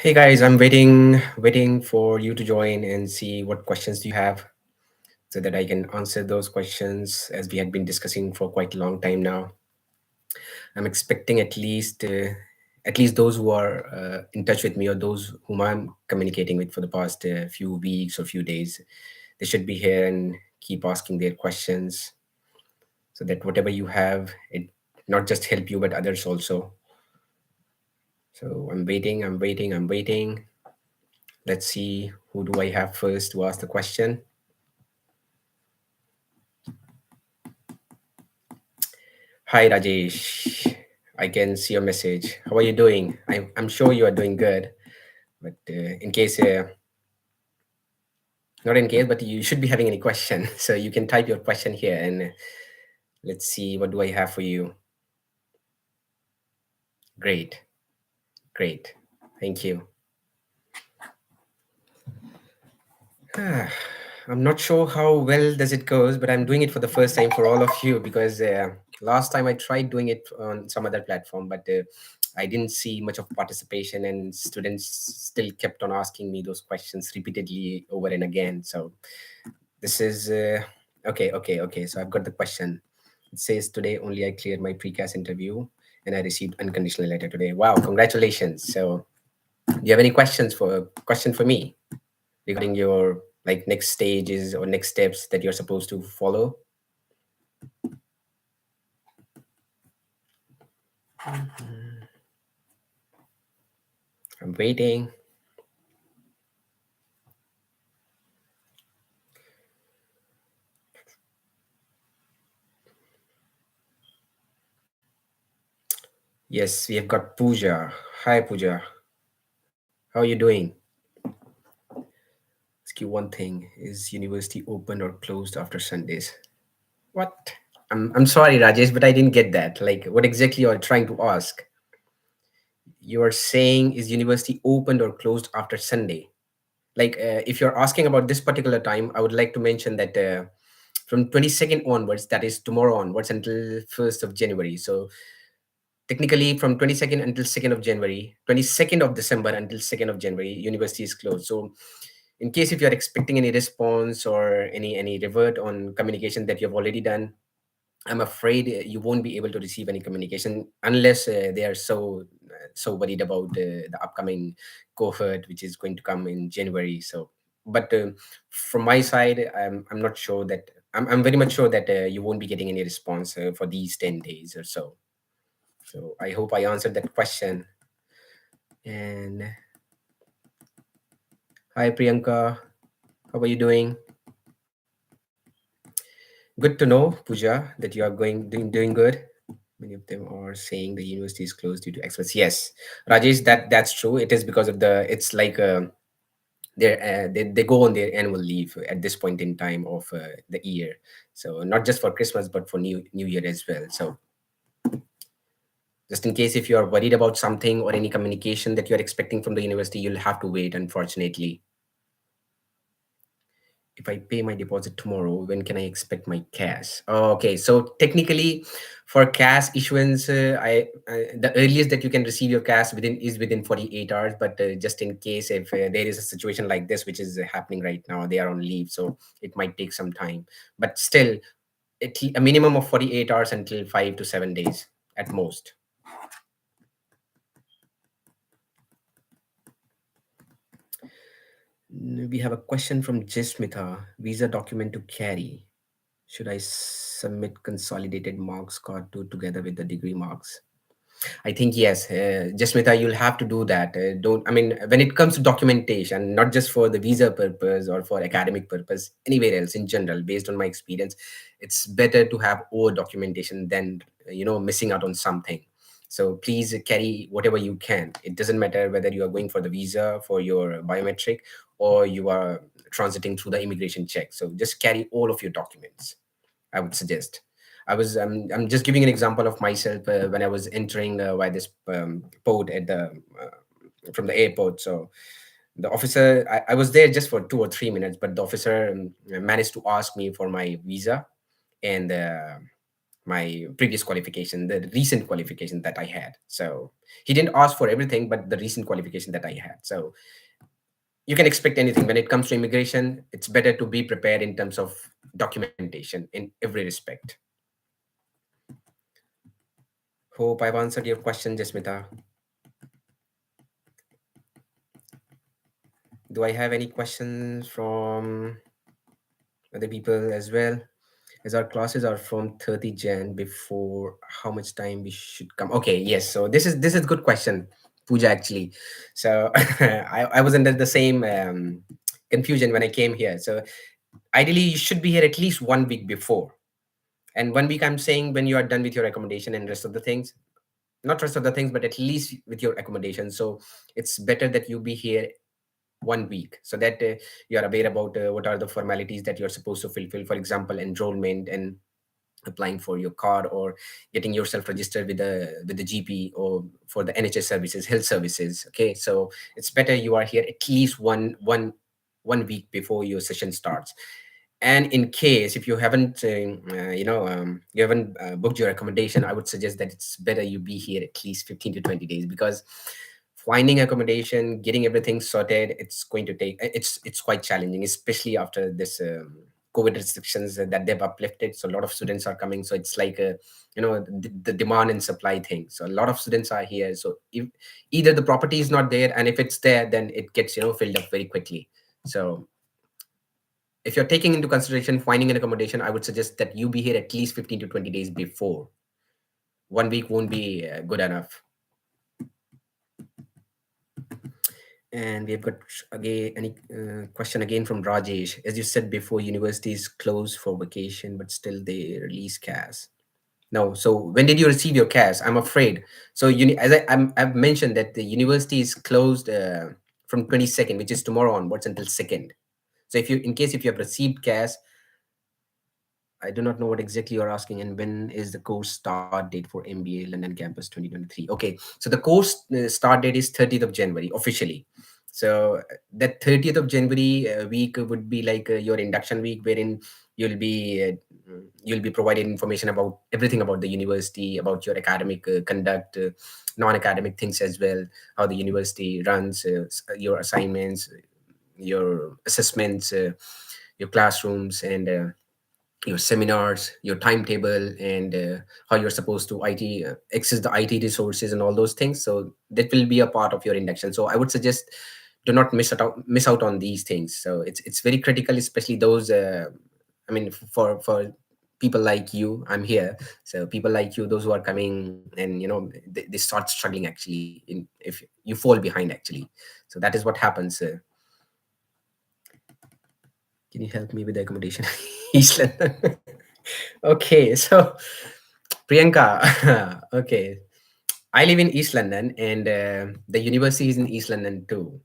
Hey guys, I'm waiting for you to join and see what questions do you have so that I can answer those questions as we had been discussing for quite a long time now. I'm expecting at least those who are in touch with me or those whom I'm communicating with for the past few weeks or few days, they should be here and keep asking their questions so that whatever you have, it not just help you but others also. So I'm waiting. Let's see who do I have first to ask the question. Hi Rajesh, I can see your message. How are you doing? I'm sure you are doing good, but in case, not in case, but you should be having any question, so you can type your question here and let's see what do I have for you. Great, great, thank you. I'm not sure how well does it goes, but I'm doing it for the first time for all of you because last time I tried doing it on some other platform, but I didn't see much of participation, and students still kept on asking me those questions repeatedly over and again. So this is okay. So I've got the question. It says today only I cleared my precast interview and I received unconditional letter today. Wow, congratulations. So do you have any question for me regarding your like next stages or next steps that you're supposed to follow? I'm waiting. Yes, we have got Pooja. Hi Pooja. How are you doing? Ask you one thing. Is university open or closed after Sundays? What? I'm sorry, Rajesh, but I didn't get that. Like what exactly you're trying to ask? You are saying is university opened or closed after Sunday? Like if you're asking about this particular time, I would like to mention that from 22nd onwards, that is tomorrow onwards until 1st of January. So technically from 22nd until 2nd of January, 22nd of December until 2nd of January, university is closed. So in case if you're expecting any response or any revert on communication that you have already done, I'm afraid you won't be able to receive any communication unless they are so worried about the upcoming cohort, which is going to come in January. So, but from my side, I'm not sure that I'm very much sure that you won't be getting any response for these 10 days or so. So I hope I answered that question. And hi Priyanka, how are you doing? Good to know, Pooja, that you are doing good. Many of them are saying the university is closed due to experts. Yes, Rajesh, that's true. It is because of the. It's like they go on their annual leave at this point in time of the year. So not just for Christmas, but for New Year as well. So just in case if you are worried about something or any communication that you are expecting from the university, you'll have to wait. Unfortunately, if I pay my deposit tomorrow, when can I expect my cash? Oh, okay, so technically, for cash issuance, the earliest that you can receive your cash within 48 hours. But just in case if there is a situation like this, which is happening right now, they are on leave, so it might take some time. But still, a minimum of 48 hours until 5 to 7 days at most. We have a question from Jismitha. Visa document to carry. Should I submit consolidated marks card to together with the degree marks? I think yes, Jasmita, you'll have to do that. Don't I mean when it comes to documentation, not just for the visa purpose or for academic purpose, anywhere else in general. Based on my experience, it's better to have over documentation than missing out on something. So please carry whatever you can. It doesn't matter whether you are going for the visa for your biometric or you are transiting through the immigration check. So just carry all of your documents, I would suggest. I'm just giving an example of myself when I was entering by this port at the from the airport. So the officer, I was there just for 2 or 3 minutes, but the officer managed to ask me for my visa and my previous qualification, the recent qualification that I had. So he didn't ask for everything, but the recent qualification that I had. So you can expect anything when it comes to immigration. It's better to be prepared in terms of documentation in every respect. Hope I've answered your question, Jasmita. Do I have any questions from other people as well? As our classes are from 30 Jan, before how much time we should come? Okay, yes. So this is good question, Pooja, actually. So I was under the same confusion when I came here. So ideally, you should be here at least 1 week before. And 1 week, I'm saying when you are done with your accommodation and rest of the things, not rest of the things, but at least with your accommodation. So it's better that you be here 1 week, so that you are aware about what are the formalities that you're supposed to fulfill. For example, enrollment and applying for your card, or getting yourself registered with the GP, or for the NHS services, health services. Okay, so it's better you are here at least 1 week before your session starts. And in case if you haven't you haven't booked your accommodation, I would suggest that it's better you be here at least 15 to 20 days, because finding accommodation, getting everything sorted, it's going to take, it's quite challenging, especially after this COVID restrictions that they've uplifted. So a lot of students are coming, so it's like a, the demand and supply thing. So a lot of students are here, so if either the property is not there, and if it's there, then it gets filled up very quickly. So if you're taking into consideration finding an accommodation, I would suggest that you be here at least 15 to 20 days before. 1 week won't be good enough. And we've got again any question again from Rajesh. As you said before, universities close for vacation, but still they release cash. No. So when did you receive your cash? I'm afraid. So as I've mentioned that the university is closed from 22nd, which is tomorrow onwards, until 2nd. So if you, in case if you have received cash, I do not know what exactly you're asking, and when is the course start date for MBA London Campus 2023? Okay, so the course start date is 30th of January officially. So that 30th of January week would be like your induction week, wherein you'll be you'll be provided information about everything about the university, about your academic conduct, non-academic things as well, how the university runs, your assignments, your assessments, your classrooms, and your seminars, your timetable, and how you're supposed to IT access the IT resources and all those things. So that will be a part of your induction. So I would suggest do not miss out on these things. So it's very critical, especially those. I mean, for people like you, I'm here. So people like you, those who are coming, and they start struggling actually. If you fall behind actually, so that is what happens. Can you help me with the accommodation? East London. Okay, so Priyanka, okay. I live in East London, and the university is in East London too.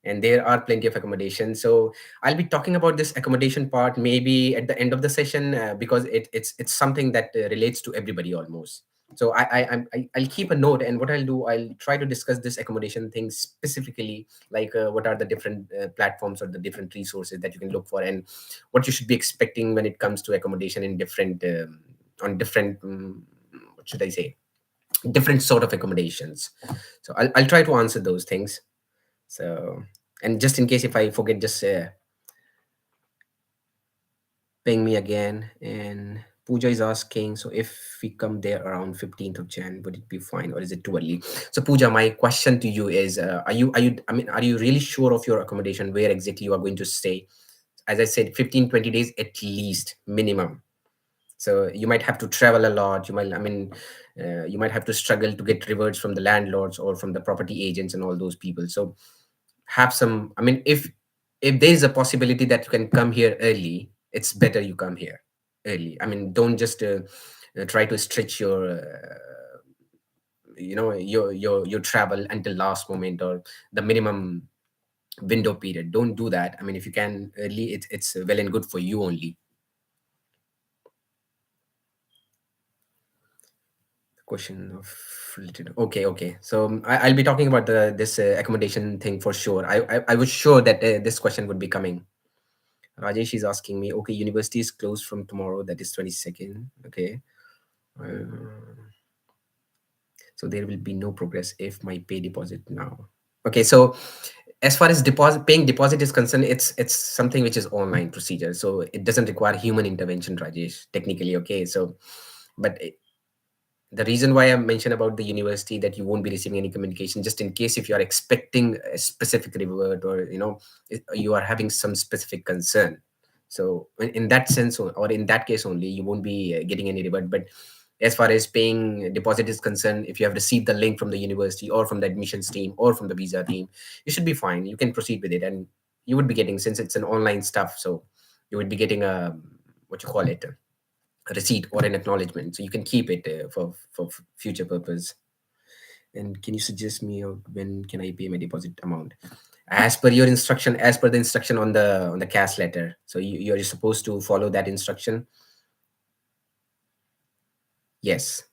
And there are plenty of accommodation. So I'll be talking about this accommodation part maybe at the end of the session, because it's something that relates to everybody almost. So I'll keep a note, and what I'll do, I'll try to discuss this accommodation thing specifically, like what are the different platforms or the different resources that you can look for, and what you should be expecting when it comes to accommodation in different on different what should I say, different sort of accommodations. So I'll try to answer those things. So, and just in case if I forget, just ping me again. And Pooja is asking, so if we come there around 15th of Jan, would it be fine, or is it too early? So Pooja, my question to you is, I mean, are you really sure of your accommodation, where exactly you are going to stay? As I said, 15, 20 days at least minimum. So you might have to travel a lot. You might have to struggle to get rewards from the landlords or from the property agents and all those people. So have some, I mean, if there is a possibility that you can come here early, it's better you come here early. I mean, don't just try to stretch your travel until last moment, or the minimum window period. Don't do that. I mean, if you can early, it's well and good for you only. Question of okay. So I'll be talking about this accommodation thing for sure. I was sure that this question would be coming. Rajesh is asking me, okay, university is closed from tomorrow, that is 22nd. Okay. Uh, so there will be no progress if my pay deposit now. Okay, so as far as paying deposit is concerned, it's something which is online procedure, so it doesn't require human intervention, Rajesh, technically. Okay, so but the reason why I mentioned about the university that you won't be receiving any communication, just in case if you are expecting a specific reward, or you are having some specific concern. So in that sense, or in that case only, you won't be getting any reward. But as far as paying deposit is concerned, if you have received the link from the university or from the admissions team or from the visa team, you should be fine. You can proceed with it, and you would be getting, since it's an online stuff, so you would be getting a, what you call it, a receipt or an acknowledgement, so you can keep it for future purpose. And can you suggest me out when can I pay my deposit amount? As per your instruction, as per the instruction on the cash letter, so you're supposed to follow that instruction. Yes.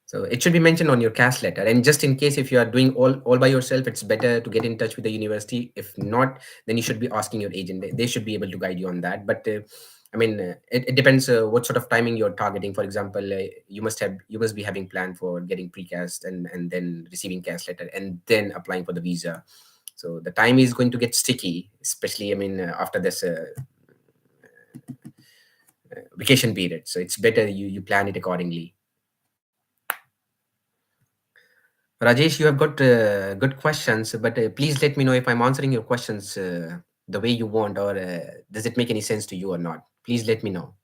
So it should be mentioned on your cash letter. And just in case if you are doing all by yourself, it's better to get in touch with the university. If not, then you should be asking your agent. They should be able to guide you on that. But I mean, it depends what sort of timing you're targeting. For example, you must be having plan for getting precast and then receiving cash letter and then applying for the visa. So the time is going to get sticky, especially, I mean, after this vacation period. So it's better you plan it accordingly. Rajesh, you have got good questions, but please let me know if I'm answering your questions the way you want, or does it make any sense to you or not? Please let me know.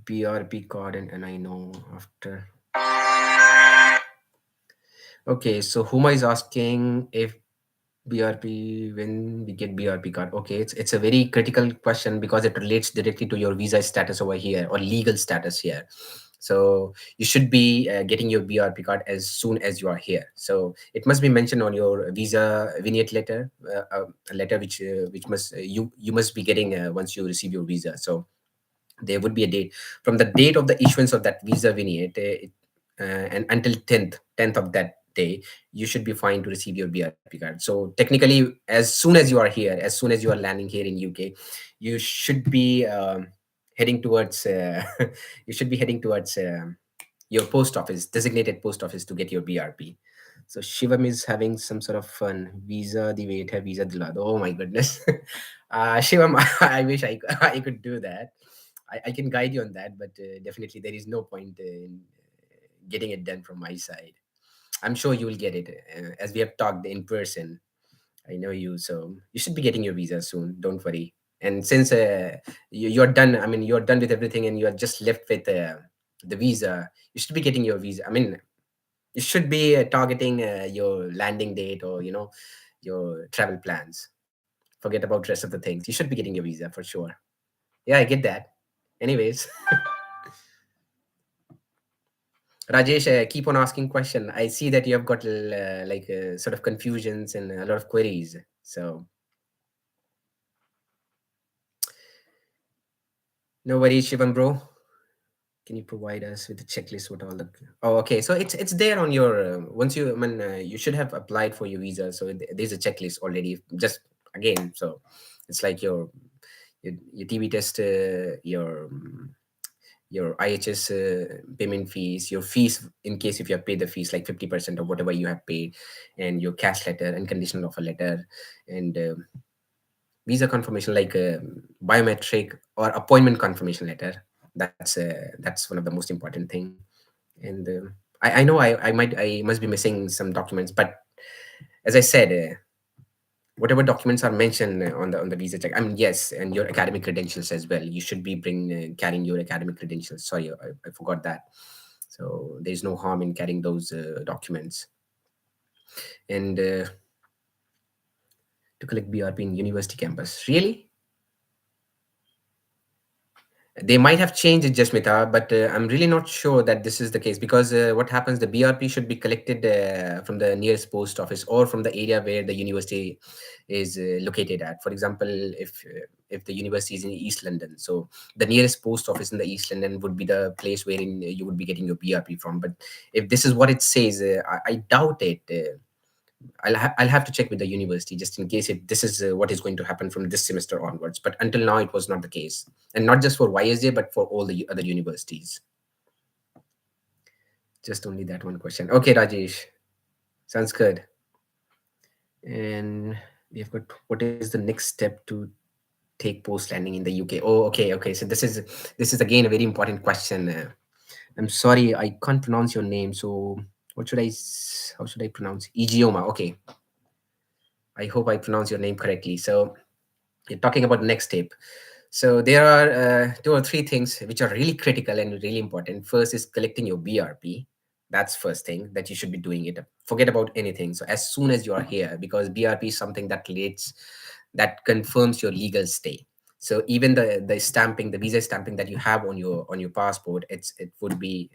BRP card and I know after. Okay, so Huma is asking if BRP, when we get BRP card. Okay, it's a very critical question because it relates directly to your visa status over here or legal status here. So you should be getting your BRP card as soon as you are here. So it must be mentioned on your visa vignette letter, a letter which must you must be getting once you receive your visa. So there would be a date from the date of the issuance of that visa vignette, and until 10th of that day, you should be fine to receive your BRP card. So technically, as soon as you are here, as soon as you are landing here in UK, you should be heading towards you should be heading towards your post office, designated post office, to get your BRP. So Shivam is having some sort of fun. Visa the wait hai, visa dila do. Oh my goodness. Shivam, I wish I could do that. I can guide you on that, but definitely there is no point in getting it done from my side. I'm sure you will get it as we have talked in person. I know you, so you should be getting your visa soon. Don't worry. And since you're done, I mean, you're done with everything, and you're just left with the visa, you should be getting your visa. I mean, you should be targeting your landing date, or your travel plans. Forget about rest of the things. You should be getting your visa for sure. Yeah, I get that. Anyways, Rajesh, keep on asking question. I see that you have got like sort of confusions and a lot of queries. So no worries, Shivam, bro. Can you provide us with the checklist? What all the? Oh, okay. So it's there on your once you. I mean, you should have applied for your visa. So there's a checklist already. Just again, so it's like your TB test, your IHS payment fees, your fees in case if you have paid the fees like 50% of whatever you have paid, and your cash letter and conditional offer letter, and visa confirmation like biometric or appointment confirmation letter. That's one of the most important thing. And I know I must be missing some documents, but as I said, whatever documents are mentioned on the visa check, I mean, yes, and your academic credentials as well. You should be carrying your academic credentials. Sorry, I forgot that. So there's no harm in carrying those documents. And to collect BRP in university campus, really? They might have changed it, Jasmita, but I'm really not sure that this is the case, because what happens, the BRP should be collected from the nearest post office or from the area where the university is located at. For example, if the university is in East London, so the nearest post office in the East London would be the place wherein you would be getting your BRP from. But if this is what it says, I doubt it. I'll have to check with the university just in case if this is what is going to happen from this semester onwards. But until now, it was not the case, and not just for YSJ, but for all the other universities. Just only that one question. Okay, Rajesh, sounds good. And we have got, what is the next step to take post landing in the UK? Oh, okay, okay. So this is again a very important question. I'm sorry, I can't pronounce your name. So what should how should I pronounce? Igioma. Okay, I hope I pronounce your name correctly. So you're talking about next step. So there are two or three things which are really critical and really important. First is collecting your BRP. That's first thing that you should be doing it. Forget about anything. So as soon as you are here, because BRP is something that relates, that confirms your legal stay. So even the stamping, the visa stamping that you have on your passport, it would be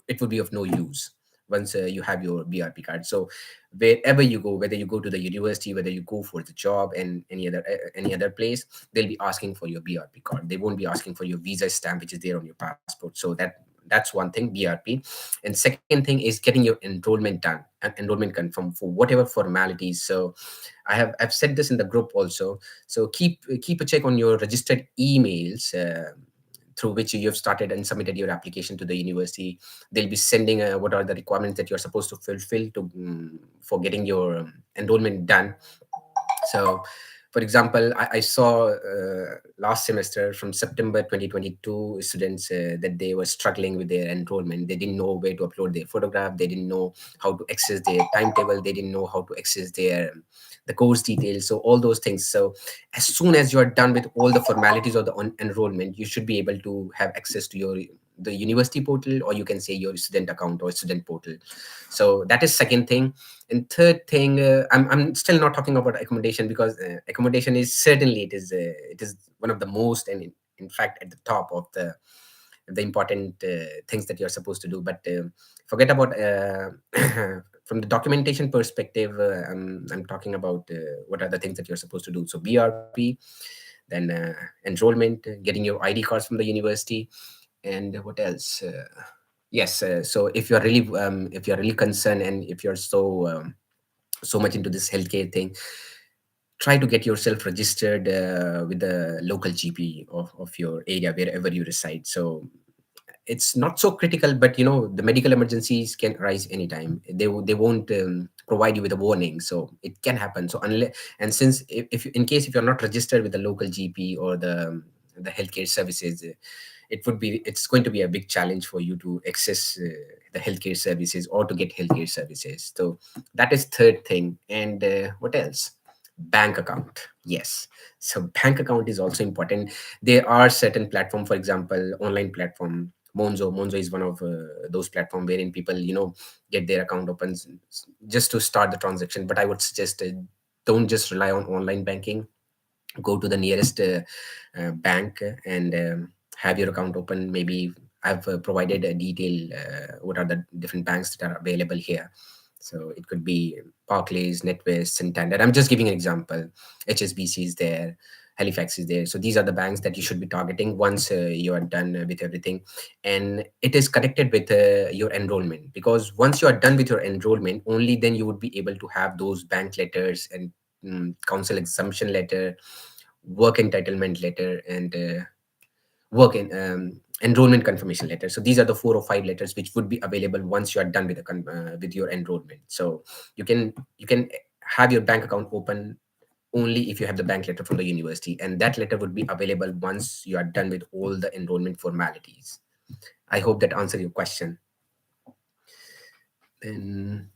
of no use once you have your BRP card. So wherever you go, whether you go to the university, whether you go for the job and any other place, they'll be asking for your BRP card. They won't be asking for your visa stamp which is there on your passport. So that's one thing, BRP. And second thing is getting your enrollment done and enrollment confirmed for whatever formalities. So I've said this in the group also. So keep a check on your registered emails. Through which you have started and submitted your application to the university. They'll be sending what are the requirements that you're supposed to fulfill to for getting your enrollment done. So for example, I saw last semester from September 2022 students that they were struggling with their enrollment. They didn't know where to upload their photograph. They didn't know how to access their timetable. They didn't know how to access their the course details. So all those things. So as soon as you are done with all the formalities of the enrollment, you should be able to have access to your the university portal, or you can say your student account or student portal. So that is second thing. And third thing, I'm still not talking about accommodation, because accommodation is certainly, it is one of the most, and in fact at the top of the important things that you're supposed to do. But forget about from the documentation perspective. I'm talking about what are the things that you're supposed to do. So BRP, then enrollment, getting your ID cards from the university, and what else? Yes. So if you're really concerned, and if you're so much into this healthcare thing, try to get yourself registered with the local GP of your area wherever you reside. So it's not so critical, but the medical emergencies can arise anytime. They won't provide you with a warning, so it can happen. So unless, and since if in case if you're not registered with the local GP or the healthcare services, it's going to be a big challenge for you to access the healthcare services or to get healthcare services. So that is third thing. And what else? Bank account. Yes. So bank account is also important. There are certain platform, for example, online platform, Monzo is one of those platform wherein people get their account open just to start the transaction. But I would suggest, don't just rely on online banking. Go to the nearest bank and have your account open. Maybe I've provided a detail what are the different banks that are available here. So it could be Barclays, NetWest, Santander. I'm just giving an example. HSBC is there, Halifax is there. So these are the banks that you should be targeting once you are done with everything. And it is connected with your enrollment, because once you are done with your enrollment, only then you would be able to have those bank letters and council exemption letter, work entitlement letter, and work in enrollment confirmation letter. So these are the 4 or 5 letters which would be available once you are done with with your enrollment. So you can have your bank account open only if you have the bank letter from the university, and that letter would be available once you are done with all the enrollment formalities. I hope that answered your question. Then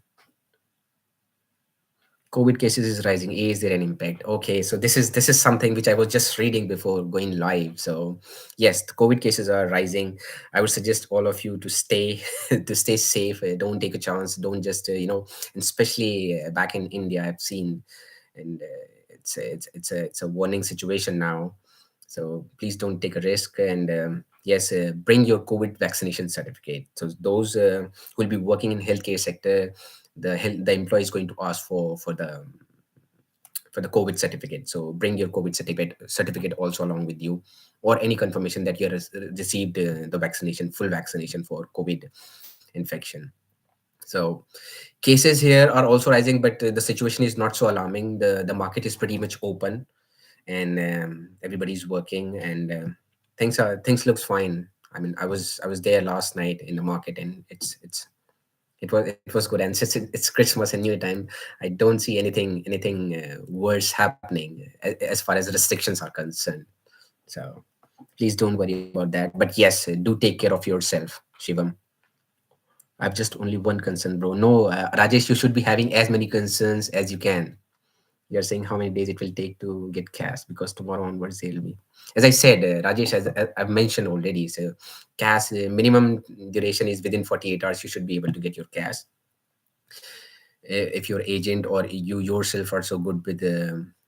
COVID cases is rising. Is there an impact? Okay, so this is something which I was just reading before going live. So yes, the COVID cases are rising. I would suggest all of you to stay to stay safe. Don't take a chance. Don't just and especially back in India, I've seen, and it's a warning situation now. So please don't take a risk, and yes, bring your COVID vaccination certificate. So those who will be working in healthcare sector, the employee is going to ask for the COVID certificate. So bring your COVID certificate also along with you, or any confirmation that you received the vaccination, full vaccination for COVID infection. So cases here are also rising, but the situation is not so alarming. The market is pretty much open, and everybody's working, and things looks fine. I mean, I was there last night in the market, and it was good. And since it's Christmas and New Time, I don't see anything worse happening as far as restrictions are concerned. So please don't worry about that. But yes, do take care of yourself, Shivam. I've just only one concern, bro. No, Rajesh, you should be having as many concerns as you can. You're saying how many days it will take to get cash, because tomorrow onwards they'll be. As I said, Rajesh, as I've mentioned already, so cash minimum duration is within 48 hours. You should be able to get your cash. If your agent or you yourself are so good with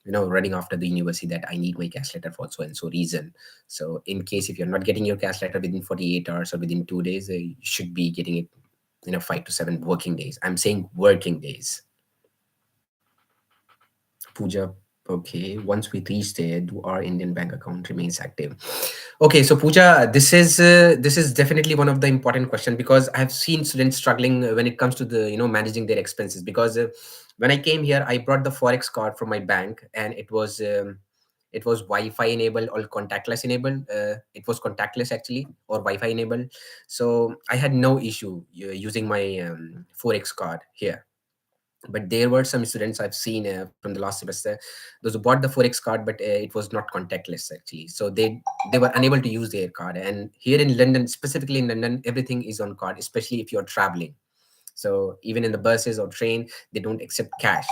running after the university that I need my cash letter for so and so reason. So in case if you're not getting your cash letter within 48 hours or within 2 days, you should be getting it 5 to 7 working days. I'm saying working days. Puja, okay. Once we reach there, do our Indian bank account remains active? Okay, so Puja, this is definitely one of the important question, because I've seen students struggling when it comes to the managing their expenses. Because when I came here, I brought the forex card from my bank, and it was Wi-Fi enabled or contactless enabled. It was contactless actually, or Wi-Fi enabled. So I had no issue using my forex card here. But there were some students I've seen from the last semester, those who bought the forex card, but it was not contactless actually, so they were unable to use their card. And here in London, specifically in London, everything is on card, especially if you're traveling. So even in the buses or train, they don't accept cash.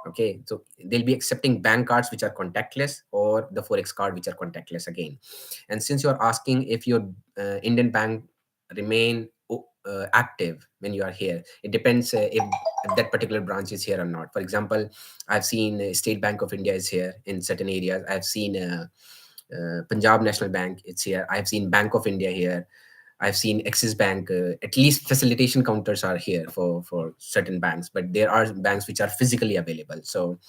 Okay, so they'll be accepting bank cards which are contactless, or the forex card which are contactless again. And since you're asking if your Indian bank remain active when you are here, it depends if that particular branch is here or not. For example, I've seen State Bank of India is here in certain areas. I've seen Punjab National Bank, it's here. I've seen Bank of India here. I've seen Axis Bank. At least facilitation counters are here for certain banks, but there are banks which are physically available. So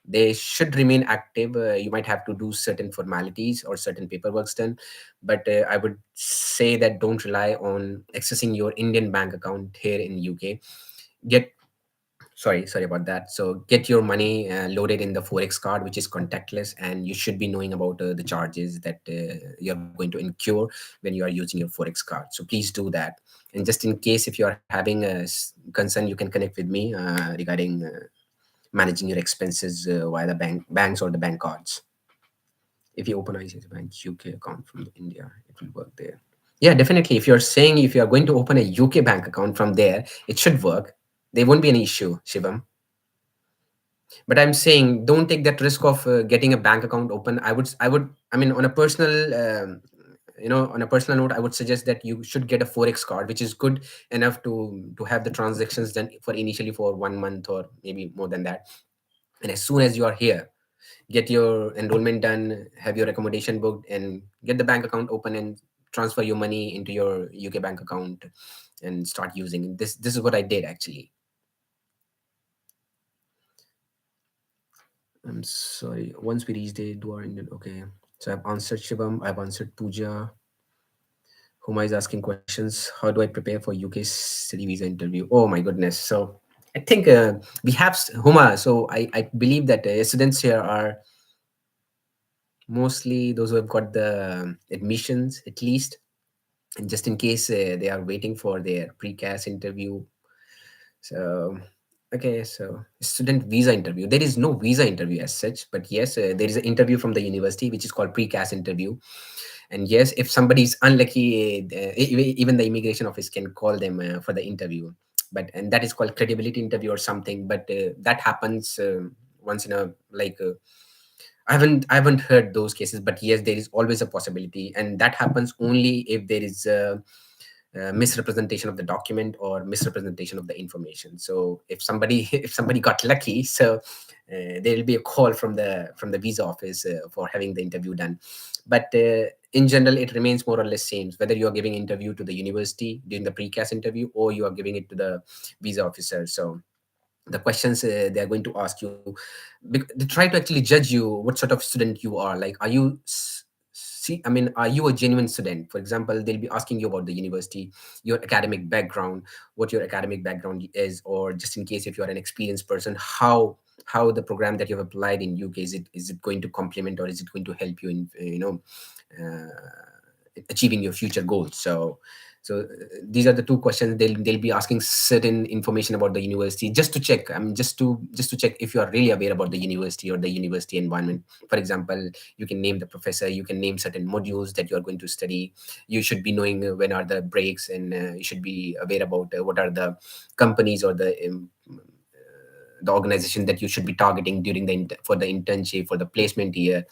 they should remain active. You might have to do certain formalities or certain paperwork done, but I would say that don't rely on accessing your Indian bank account here in UK. Get sorry about that. So get your money loaded in the forex card, which is contactless, and you should be knowing about the charges that you're going to incur when you are using your forex card. So please do that. And just in case if you are having a concern, you can connect with me regarding managing your expenses via the banks or the bank cards. If you open ICICI Bank UK account from India, it will work there. Yeah, definitely. If you're saying if you are going to open a UK bank account from there, it should work. There won't be any issue, Shivam. But I'm saying don't take that risk of getting a bank account open. I would, I mean, on a personal on a personal note, I would suggest that you should get a forex card, which is good enough to have the transactions done for initially for 1 month or maybe more than that. And as soon as you are here, get your enrollment done, have your accommodation booked, and get the bank account open and transfer your money into your UK bank account and start using it. This is what I did actually. I'm sorry. Once we reach the Dwar Indian. Okay. So I've answered Shivam. I've answered Pooja. Huma is asking questions. How do I prepare for UK city visa interview? Oh my goodness. So I think we have Huma. So I believe that students here are mostly those who have got the admissions at least. And just in case they are waiting for their precast interview. So, okay, so student visa interview. There is no visa interview as such, but yes, there is an interview from the university which is called precast interview. And yes, if somebody is unlucky, even the immigration office can call them for the interview. But and that is called credibility interview or something. But that happens once in a like. I haven't heard those cases, but yes, there is always a possibility, and that happens only if there is misrepresentation of the document or misrepresentation of the information. So if somebody if somebody got lucky, so there will be a call from the visa office for having the interview done. But in general, it remains more or less same whether you are giving interview to the university during the precast interview or you are giving it to the visa officer. So the questions they are going to ask you, they try to actually judge you what sort of student you are. Like, are you see, I mean, are you a genuine student? For example, they'll be asking you about the university, your academic background, what your academic background is, or just in case if you are an experienced person, how the program that you've applied in UK, is it going to complement, or is it going to help you in achieving your future goals? So these are the two questions. They'll be asking certain information about the university, just to check, I mean, just to check if you are really aware about the university or the university environment. For example, you can name the professor, you can name certain modules that you are going to study. You should be knowing when are the breaks, and you should be aware about what are the companies or the organization that you should be targeting during for the internship, for the placement year,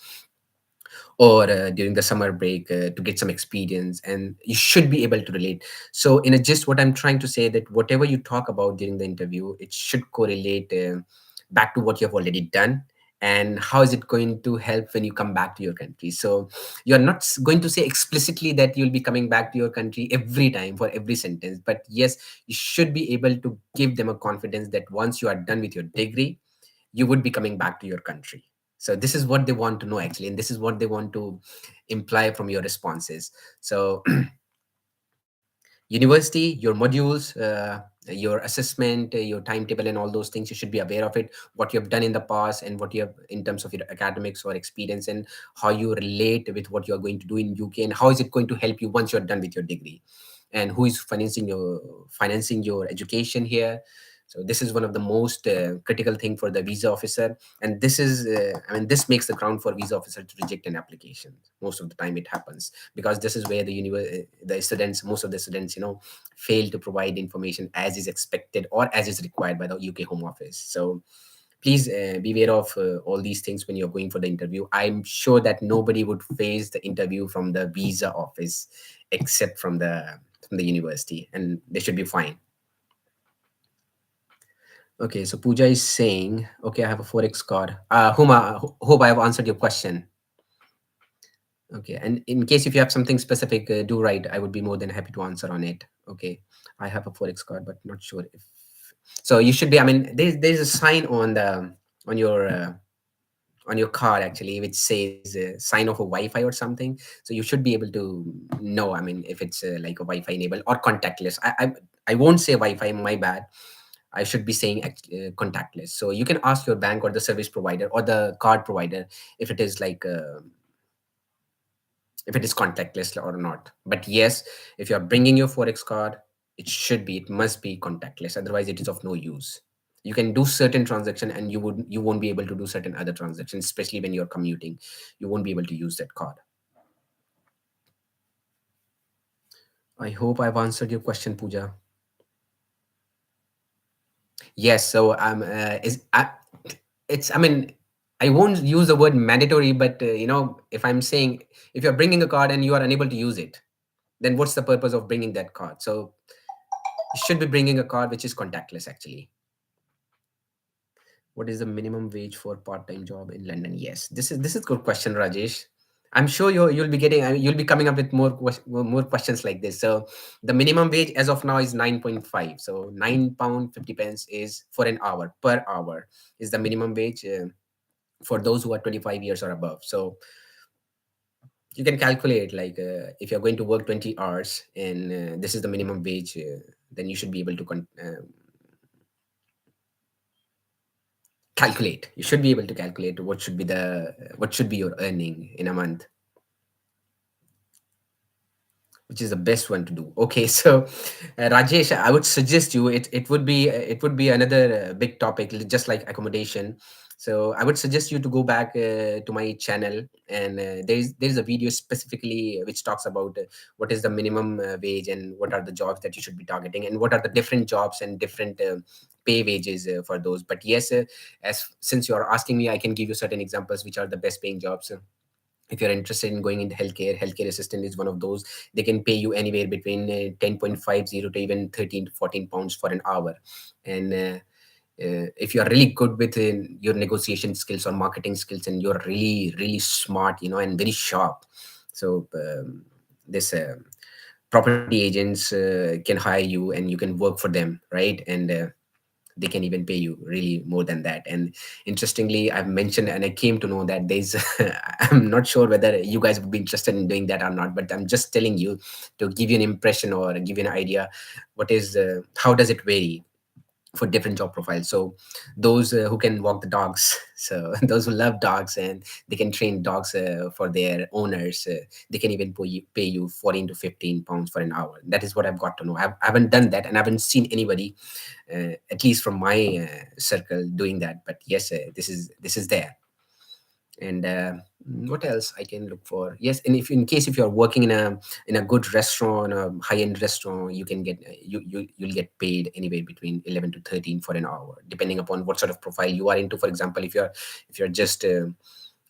or during the summer break, to get some experience, and you should be able to relate. So in a gist, what I'm trying to say, that whatever you talk about during the interview, it should correlate back to what you have already done, and how is it going to help when you come back to your country. So you're not going to say explicitly that you'll be coming back to your country every time for every sentence, but yes, you should be able to give them a confidence that once you are done with your degree, you would be coming back to your country. So this is what they want to know actually, and this is what they want to imply from your responses. So university, your modules, your assessment, your timetable, and all those things, you should be aware of it, what you have done in the past, and what you have in terms of your academics or experience, and how you relate with what you are going to do in UK, and how is it going to help you once you're done with your degree, and who is financing your education here. So this is one of the most critical thing for the visa officer, and this is I mean, this makes the ground for visa officer to reject an application. Most of the time it happens, because this is where the students, most of the students, fail to provide information as is expected or as is required by the UK Home Office. So please be aware of all these things when you're going for the interview. I'm sure that nobody would face the interview from the visa office except from the university, and they should be fine. Okay, so Pooja is saying, okay, I have a forex card. Huma, hope I have answered your question. Okay, and in case if you have something specific, do write. I would be more than happy to answer on it. Okay, I have a forex card, but not sure if. So you should be. I mean, there's a sign on your uh, on your card actually, which says sign off a Wi-Fi or something. So you should be able to know. I mean, if it's like a Wi-Fi enabled or contactless. I won't say Wi-Fi. My bad. I should be saying contactless. So you can ask your bank or the service provider or the card provider if it is like if it is contactless or not. But yes, if you are bringing your forex card, it must be contactless. Otherwise, it is of no use. You can do certain transaction, and you won't be able to do certain other transactions, especially when you're commuting. You won't be able to use that card. I hope I've answered your question, Pooja. Yes. So it's, I mean, I won't use the word mandatory, but if I'm saying, if you're bringing a card and you are unable to use it, then what's the purpose of bringing that card? So you should be bringing a card which is contactless actually. What is the minimum wage for part-time job in London? Yes, this is good question, Rajesh. I'm sure you'll be getting, you'll be coming up with more questions like this. So the minimum wage as of now is 9.5. So £9 50 is for an hour, per hour is the minimum wage for those who are 25 years or above. So you can calculate, like if you're going to work 20 hours, and this is the minimum wage, then you should be able to calculate. You should be able to calculate what should be your earning in a month, which is the best one to do. Okay, so Rajesh, I would suggest you, it would be another big topic, just like accommodation. So I would suggest you to go back to my channel, and there's a video specifically which talks about what is the minimum wage, and what are the jobs that you should be targeting, and what are the different jobs and different pay wages for those. But yes, as since you're asking me, I can give you certain examples which are the best paying jobs. If you're interested in going into healthcare assistant is one of those. They can pay you anywhere between 10.50 to even 13 to 14 pounds for an hour. And if you are really good with your negotiation skills or marketing skills, and you're really really smart, and very sharp, so this property agents can hire you, and you can work for them, right? And they can even pay you really more than that. And interestingly, I've mentioned and I came to know that there's I'm not sure whether you guys would be interested in doing that or not, but I'm just telling you to give you an impression or give you an idea what is how does it vary for different job profiles. So those who can walk the dogs, so those who love dogs and they can train dogs for their owners, they can even pay you 14 to 15 pounds for an hour. That is what I've got to know. I haven't done that and I haven't seen anybody, at least from my circle, doing that. But yes, this is there. And what else I can look for? Yes, and if in case if you're working in a good restaurant, a high end restaurant, you can get you'll get paid anywhere between 11 to 13 for an hour, depending upon what sort of profile you are into. For example, if you're just at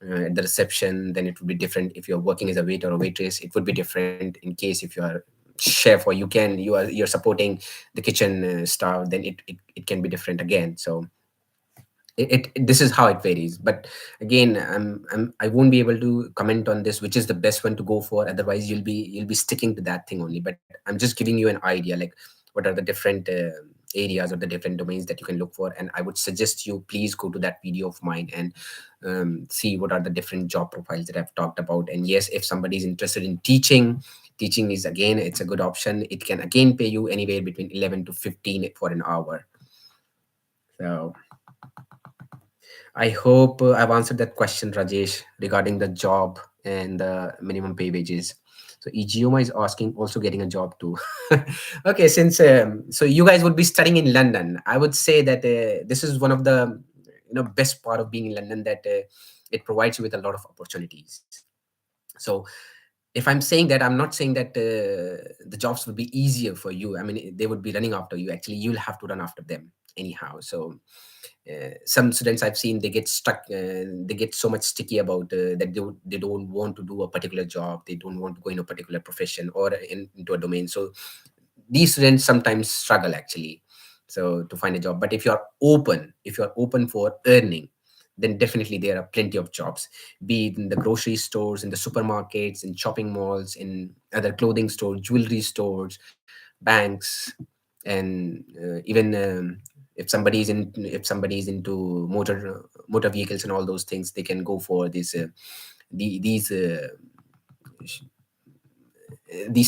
the reception, then it would be different. If you're working as a waiter or waitress, it would be different. In case if you are chef, or you're supporting the kitchen staff, then it can be different again. So this is how it varies. But again, I won't be able to comment on this which is the best one to go for, otherwise you'll be sticking to that thing only. But I'm just giving you an idea, like what are the different areas or the different domains that you can look for. And I would suggest you please go to that video of mine and see what are the different job profiles that I've talked about. And yes, if somebody is interested in teaching, teaching is again, it's a good option. It can again pay you anywhere between 11 to 15 for an hour. So I hope I've answered that question, Rajesh, regarding the job and the minimum pay wages. So Igioma is asking, also getting a job too. Okay, since so you guys would be studying in London, I would say that this is one of the best part of being in London, that it provides you with a lot of opportunities. So if I'm saying that, I'm not saying that the jobs would be easier for you. I mean, they would be running after you. Actually, you'll have to run after them anyhow. So some students I've seen, they get stuck, they get so much sticky about that they don't want to do a particular job, they don't want to go in a particular profession or into a domain. So these students sometimes struggle actually, so to find a job. But if you're open for earning, then definitely there are plenty of jobs, be it in the grocery stores, in the supermarkets, in shopping malls, in other clothing stores, jewelry stores, banks, and even if somebody is into motor vehicles and all those things, they can go for these these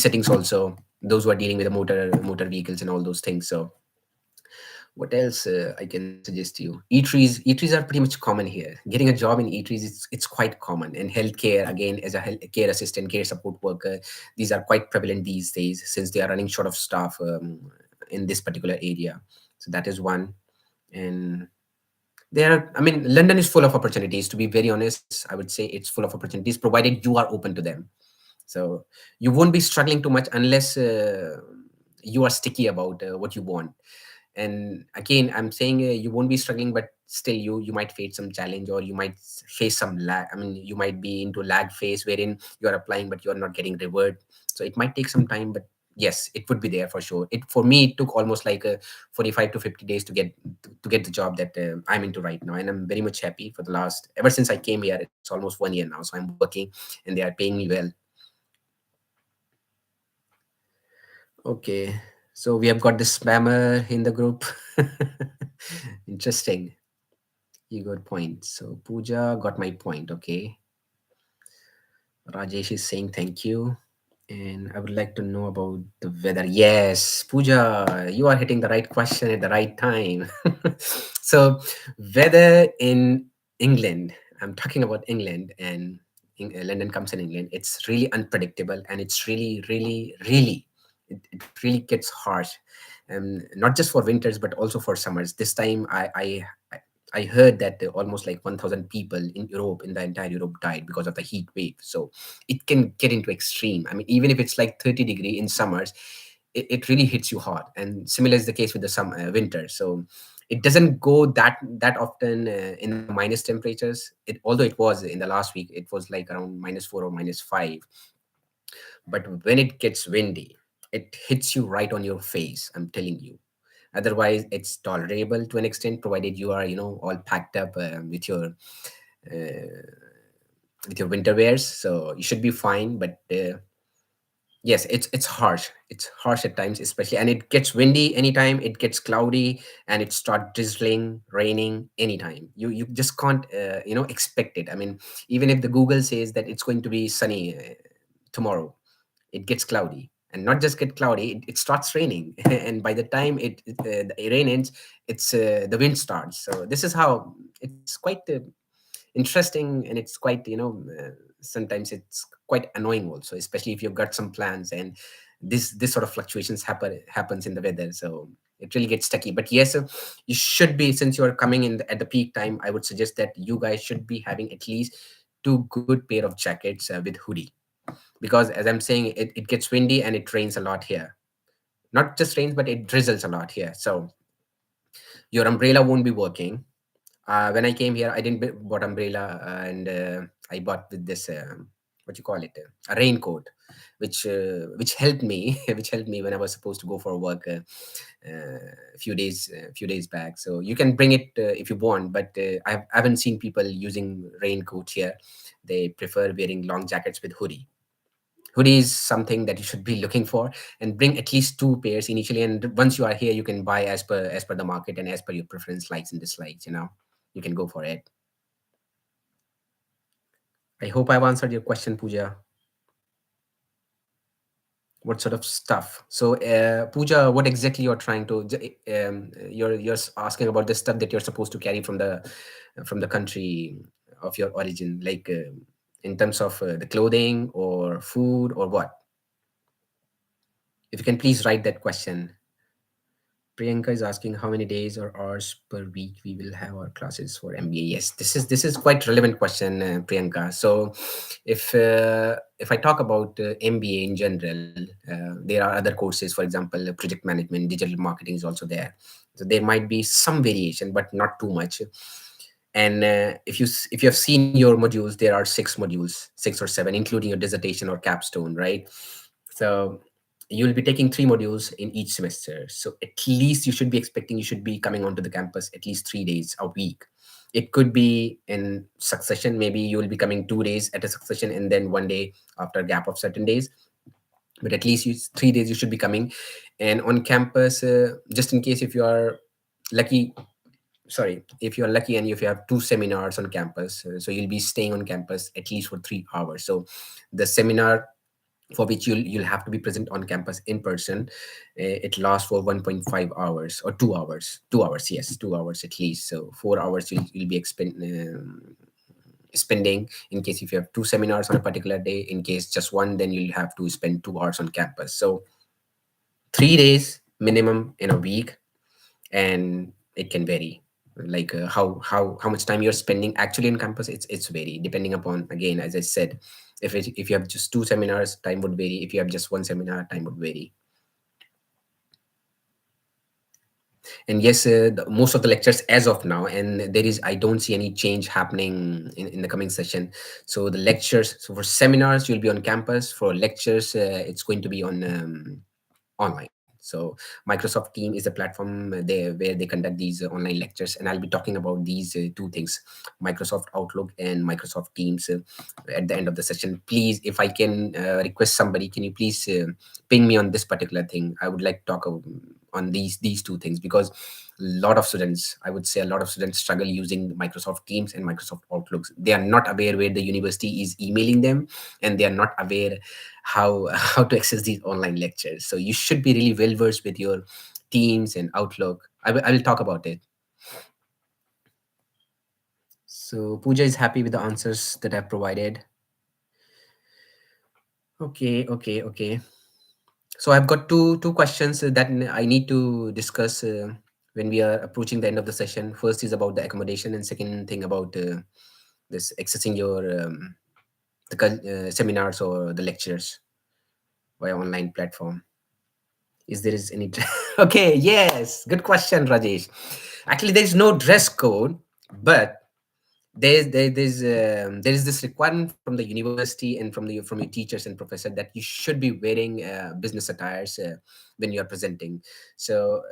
settings also, those who are dealing with the motor vehicles and all those things. So what else I can suggest you? Eateries are pretty much common here. Getting a job in eateries, it's quite common. And healthcare, again, as a care assistant, care support worker, these are quite prevalent these days, since they are running short of staff in this particular area. So that is one. And I mean, London is full of opportunities. To be very honest, I would say it's full of opportunities, provided you are open to them. So you won't be struggling too much unless you are sticky about what you want. And again, I'm saying you won't be struggling, but still you might face some challenge, or you might face some lag. I mean, you might be into lag phase wherein you are applying but you're not getting reward. So it might take some time, but yes, it would be there for sure. It For me, it took almost like 45 to 50 days to get the job that I'm into right now. And I'm very much happy. For the last ever since I came here, it's almost 1 year now, so I'm working and they are paying me well. Okay, so we have got this spammer in the group. Interesting. You got point. So Pooja got my point. Okay. Rajesh is saying thank you. And I would like to know about the weather. Yes, Pooja, you are hitting the right question at the right time. So, weather in England, I'm talking about England, and London comes in England. It's really unpredictable, and it's really, really, really, it really gets harsh. Not just for winters, but also for summers. This time, I heard that almost like 1,000 people in Europe, in the entire Europe, died because of the heat wave. So it can get into extreme. I mean, even if it's like 30-degree in summers, it really hits you hard. And similar is the case with the winter. So it doesn't go that often in the minus temperatures. Although it was in the last week, it was like around -4 or -5. But when it gets windy, it hits you right on your face. I'm telling you. Otherwise, it's tolerable to an extent, provided you are, all packed up uh, with your winter wears. So you should be fine. But Yes, it's harsh. It's harsh at times, especially, and it gets windy anytime. It gets cloudy, and it start drizzling, raining anytime. You just can't expect it. I mean, even if the Google says that it's going to be sunny tomorrow, it gets cloudy, and not just get cloudy, it starts raining, and by the time the rain ends, the wind starts. So this is how it's quite interesting, and it's quite sometimes it's quite annoying also, especially if you've got some plans and this sort of fluctuations happens in the weather. So it really gets sticky. But yes, you should be, since you're coming in at the peak time, I would suggest that you guys should be having at least two good pair of jackets with hoodie, because as I'm saying, it gets windy and it rains a lot here. Not just rains, but it drizzles a lot here. So your umbrella won't be working. When I came here, I didn't bought umbrella, and I bought with this what you call it, a raincoat, which helped me, which helped me when I was supposed to go for work a few days back. So you can bring it if you want, but I haven't seen people using raincoat here. They prefer wearing long jackets with hoodie. Hoodie is something that you should be looking for, and bring at least two pairs initially, and once you are here, you can buy as per the market and as per your preference, likes and dislikes. You can go for it. I hope I've answered your question, Pooja. What sort of stuff? So, Pooja, what exactly you're trying to? You're asking about the stuff that you're supposed to carry from the country of your origin, like in terms of the clothing or food or what? If you can please write that question. Priyanka is asking how many days or hours per week we will have our classes for MBA. Yes, this is quite relevant question, Priyanka. So, if I talk about MBA in general, there are other courses. For example, project management, digital marketing is also there. So there might be some variation, but not too much. And if you have seen your modules, there are six modules, 6 or 7, including your dissertation or capstone, right? So you'll be taking 3 modules in each semester. So at least you should be coming onto the campus at least 3 days a week. It could be in succession. Maybe you will be coming 2 days at a succession, and then one day after a gap of certain days. But at least 3 days you should be coming. And on campus, just in case if you are lucky, sorry, if you're lucky and if you have 2 seminars on campus, so you'll be staying on campus at least for 3 hours. So the seminar for which you'll have to be present on campus in person, it lasts for 1.5 hours or 2 hours. 2 hours, yes, 2 hours at least. So 4 hours you'll be spending, in case if you have 2 seminars on a particular day. In case just one, then you'll have to spend 2 hours on campus. So 3 days minimum in a week, and it can vary, like how much time you're spending actually in campus. It's vary depending upon, again, as I said, if you have just 2 seminars, time would vary. If you have just one seminar, time would vary. And yes, most of the lectures as of now, and I don't see any change happening in the coming session. So the lectures, so for seminars you'll be on campus. For lectures, it's going to be on online. So Microsoft Team is the platform where they conduct these online lectures, and I'll be talking about these two things, Microsoft Outlook and Microsoft Teams, at the end of the session. Please, if I can request somebody, can you please ping me on this particular thing? I would like to talk on these two things, because a lot of students, I would say a lot of students, struggle using Microsoft Teams and Microsoft Outlooks. They are not aware where the university is emailing them, and they are not aware how how to access these online lectures. So you should be really well versed with your Teams and Outlook. I will talk about it. So Pooja is happy with the answers that I've provided. Okay. So I've got two questions that I need to discuss when we are approaching the end of the session. First is about the accommodation, and second thing about this accessing your seminars or the lectures via online platform. Is there is any okay, yes, good question, Rajesh. Actually, there is no dress code, but there is this requirement from the university and from your teachers and professor that you should be wearing business attires when you are presenting. So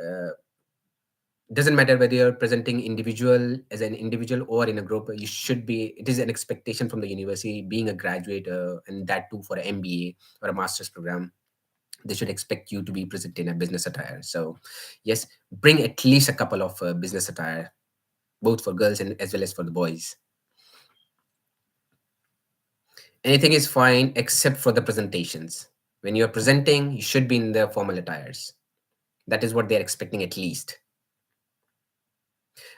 doesn't matter whether you're presenting individual as an individual or in a group, you should be, it is an expectation from the university, being a graduate, and that too for an MBA or a master's program. they should expect you to be present in a business attire. So yes, bring at least a couple of business attire, both for girls and as well as for the boys. Anything is fine except for the presentations. When you're presenting, you should be in the formal attires. That is what they're expecting at least.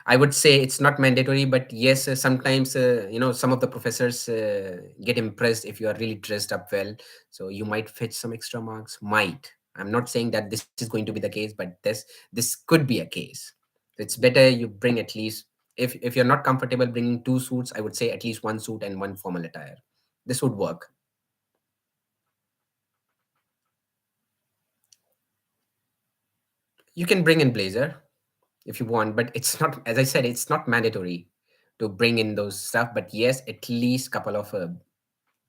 I would say it's not mandatory, but yes, sometimes some of the professors get impressed if you are really dressed up well. So you might fetch some extra marks. Might. I'm not saying that this is going to be the case, but this could be a case. It's better you bring at least, if you're not comfortable bringing two suits, I would say at least one suit and one formal attire. This would work. You can bring in blazer if you want, but it's not, as I said, it's not mandatory to bring in those stuff. But yes, at least couple of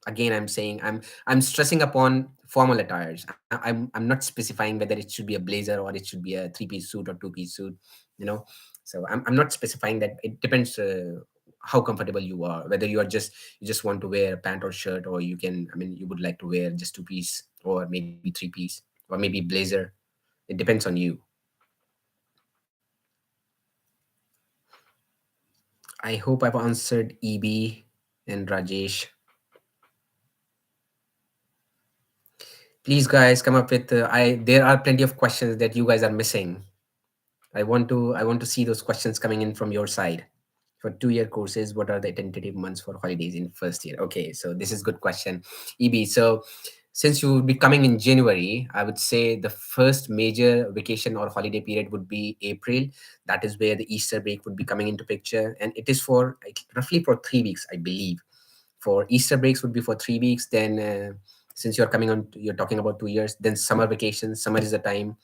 again, I'm saying, I'm stressing upon formal attires. I'm not specifying whether it should be a blazer or it should be a three-piece suit or two-piece suit, you know. So I'm not specifying that. It depends how comfortable you are, whether you just want to wear a pant or shirt, or you can, I mean, you would like to wear just two-piece or maybe three-piece or maybe blazer. It depends on you. I hope I've answered EB and Rajesh. Please, guys, come up with. I There are plenty of questions that you guys are missing. I want to see those questions coming in from your side. For 2-year courses, what are the tentative months for holidays in first year? Okay, so this is good question, EB. So since you would be coming in January, I would say the first major vacation or holiday period would be April. That is where the Easter break would be coming into picture, and it is for like, roughly for 3 weeks, I believe. For Easter breaks would be for 3 weeks. Then since you're coming on, you're talking about 2 years. Then summer vacations. Summer is the time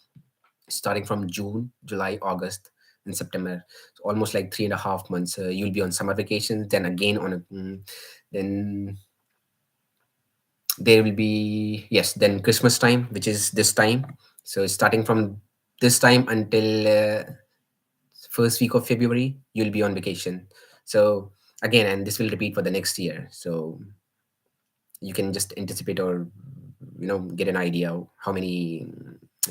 starting from June, July, August, and September. So almost like 3.5 months. You'll be on summer vacations. Then again then there will be, yes, then Christmas time, which is this time. So starting from this time until first week of February, you'll be on vacation. So again, and this will repeat for the next year. So you can just anticipate or get an idea of how many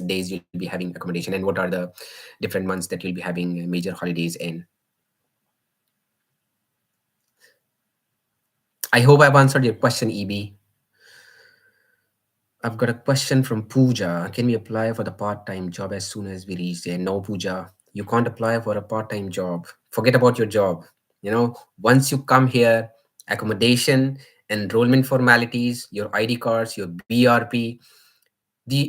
days you'll be having accommodation and what are the different months that you'll be having major holidays in. I hope I've answered your question, EB. I've got a question from Pooja. Can we apply for the part-time job as soon as we reach there? No, Pooja, you can't apply for a part-time job. Forget about your job. Once you come here, accommodation, enrollment formalities, your ID cards, your BRP,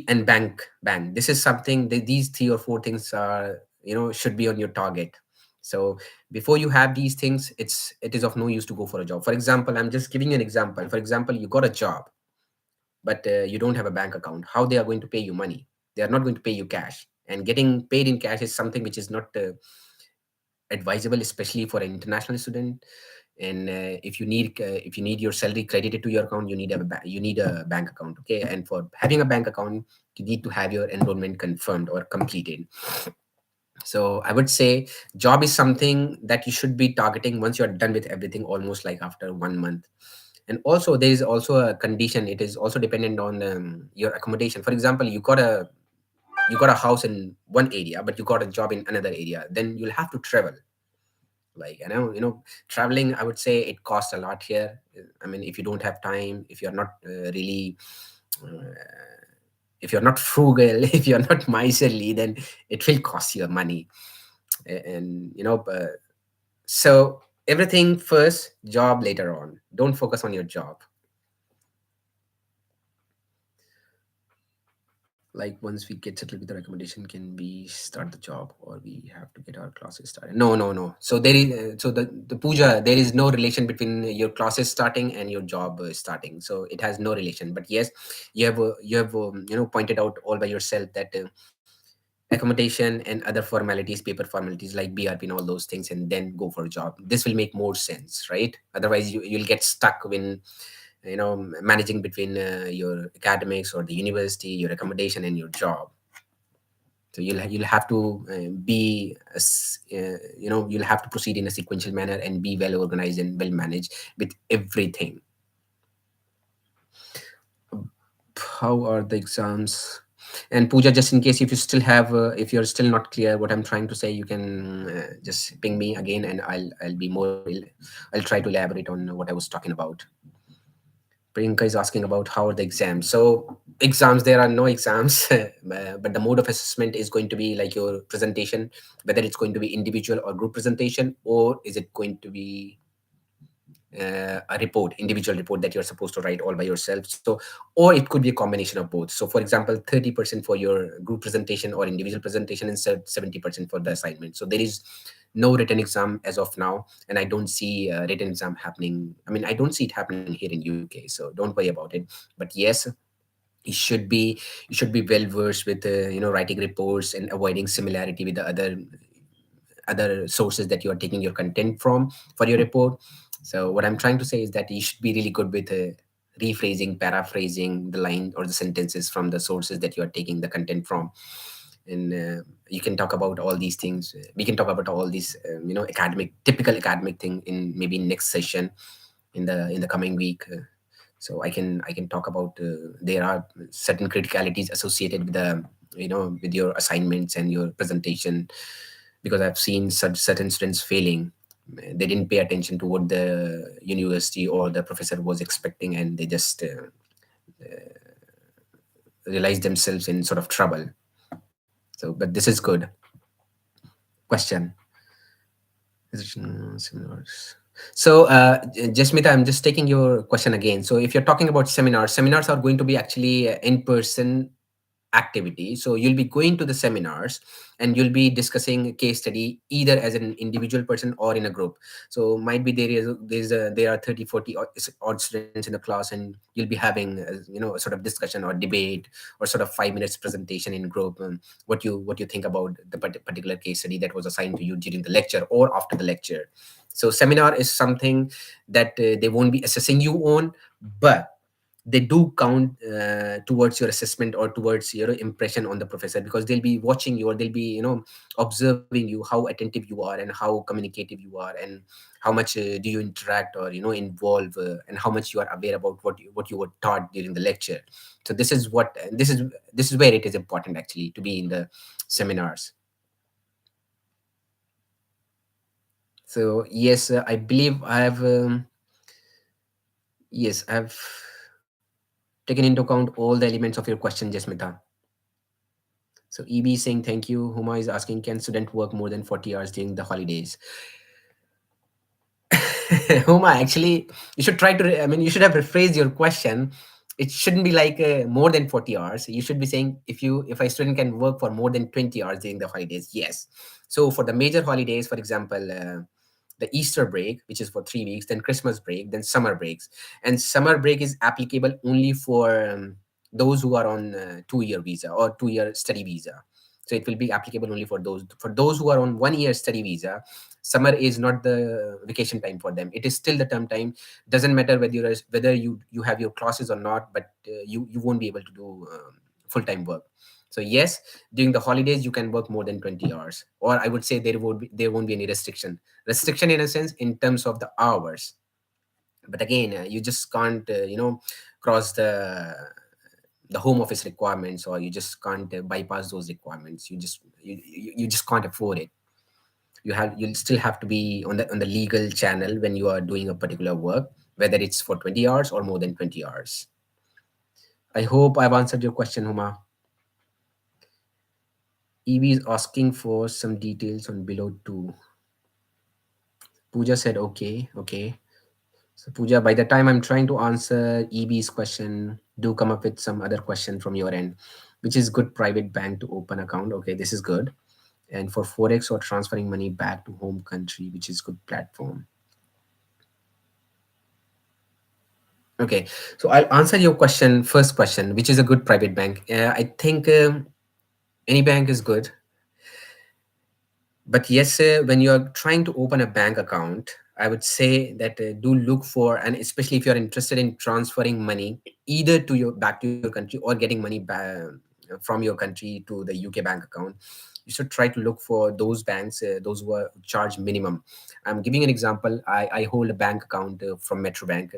and bank. This is something that these 3 or 4 things are, should be on your target. So before you have these things, it is of no use to go for a job. For example, I'm just giving you an example. For example, you got a job, but you don't have a bank account. How they are going to pay you money? They are not going to pay you cash, and getting paid in cash is something which is not advisable, especially for an international student. And if you need your salary credited to your account, you need a bank account. Okay, and for having a bank account, you need to have your enrollment confirmed or completed. So I would say job is something that you should be targeting once you're done with everything, almost like after 1 month. And also there is also a condition. It is also dependent on your accommodation. For example, you got a house in one area, but you got a job in another area, then you'll have to travel. Like, traveling, I would say it costs a lot here. I mean, if you don't have time, if you're not really uh, if you're not frugal, if you're not miserly, then it will cost you money. And so everything first, job later on. Don't focus on your job. Like, once we get settled with the recommendation, can we start the job, or we have to get our classes started? No, no, no. So there is the Puja, there is no relation between your classes starting and your job starting. So it has no relation. But yes, you have pointed out all by yourself that accommodation and other formalities, paper formalities like BRP and all those things, and then go for a job. This will make more sense, right? Otherwise you'll get stuck when managing between your academics or the university, your accommodation, and your job. So you'll have to you'll have to proceed in a sequential manner and be well organized and well managed with everything. How are the exams? And Pooja, just in case if you still have, if you're still not clear what I'm trying to say, you can just ping me again, and I'll be more. I'll try to elaborate on what I was talking about. Priyanka is asking about how are the exams. So exams, there are no exams, but the mode of assessment is going to be like your presentation, whether it's going to be individual or group presentation, or is it going to be a report, individual report that you're supposed to write all by yourself. So, or it could be a combination of both. So, for example, 30% for your group presentation or individual presentation, and 70% for the assignment. So, there is no written exam as of now, and I don't see a written exam happening. I mean, I don't see it happening here in UK. So, don't worry about it. But yes, you should be you should be well versed with writing reports and avoiding similarity with the other sources that you are taking your content from for your report. So what I'm trying to say is that you should be really good with rephrasing, paraphrasing the line or the sentences from the sources that you are taking the content from. And you can talk about all these things. We can talk about all these, academic, typical academic thing in maybe next session in the coming week. So I can talk about there are certain criticalities associated with the with your assignments and your presentation, because I've seen such certain students failing. They didn't pay attention to what the university or the professor was expecting, and they just realized themselves in sort of trouble. So, but this is good question. Seminars. So, Jasmita, I'm just taking your question again. So, if you're talking about seminars, seminars are going to be actually in person activity. So you'll be going to the seminars and you'll be discussing a case study either as an individual person or in a group. So might be there are 30, 40 odd students in the class, and you'll be having a sort of discussion or debate or sort of 5 minutes presentation in group, what you think about the particular case study that was assigned to you during the lecture or after the lecture. So seminar is something that they won't be assessing you on, but they do count towards your assessment or towards your impression on the professor, because they'll be watching you, or they'll be observing you, how attentive you are and how communicative you are, and how much do you interact or involve, and how much you are aware about what you were taught during the lecture. So this is where it is important actually to be in the seminars. So yes, I believe I have yes, I've taken into account all the elements of your question, Jasmita. So EB is saying thank you. Huma is asking, can student work more than 40 hours during the holidays? Huma, actually, you should try to, you should have rephrased your question. It shouldn't be like more than 40 hours. You should be saying, if a student can work for more than 20 hours during the holidays, yes. So for the major holidays, for example, the Easter break, which is for 3 weeks, then Christmas break, then summer breaks. And summer break is applicable only for those who are on 2-year visa or 2-year study visa. So it will be applicable only for those who are on 1-year study visa. Summer is not the vacation time for them. It is still the term time. Doesn't matter whether you have your classes or not, but you won't be able to do full-time work. So yes, during the holidays you can work more than 20 hours, or I would say there won't be any restriction in a sense in terms of the hours. But again, you just can't cross the home office requirements, or you just can't bypass those requirements. You just can't afford it. You'll still have to be on the legal channel when you are doing a particular work, whether it's for 20 hours or more than 20 hours. I hope I've answered your question, Huma. EB is asking for some details on below two. Pooja said okay, okay. So Pooja, by the time I'm trying to answer EB's question, do come up with some other question from your end. Which is good private bank to open account? Okay, this is good. And for forex or transferring money back to home country, which is good platform? Okay, so I'll answer your question, first question, which is a good private bank. I think any bank is good, but yes, when you're trying to open a bank account, I would say that do look for, and especially if you're interested in transferring money either back to your country, or getting money back from your country to the UK bank account, you you should try to look for those banks, those who are charge minimum. I'm giving an example. I hold a bank account from Metro Bank.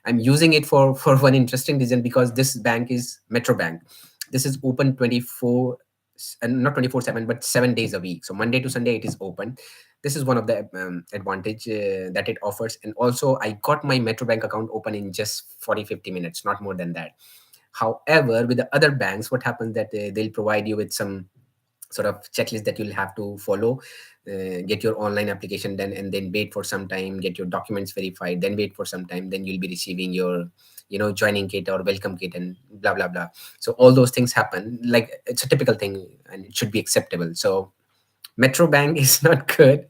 I'm using it for one interesting reason, because this bank is Metro Bank. This is open 24, and not 24/7, but 7 days a week. So Monday to Sunday it is open. This is one of the advantage that it offers. And also I got my Metro Bank account open in just 40-50 minutes, not more than that. However, with the other banks, what happens that they'll provide you with some sort of checklist that you'll have to follow. Get your online application done, and then wait for some time, get your documents verified, then wait for some time, then you'll be receiving your joining kit or welcome kit, and blah blah blah. So all those things happen, like it's a typical thing, and it should be acceptable. So Metro Bank is not good.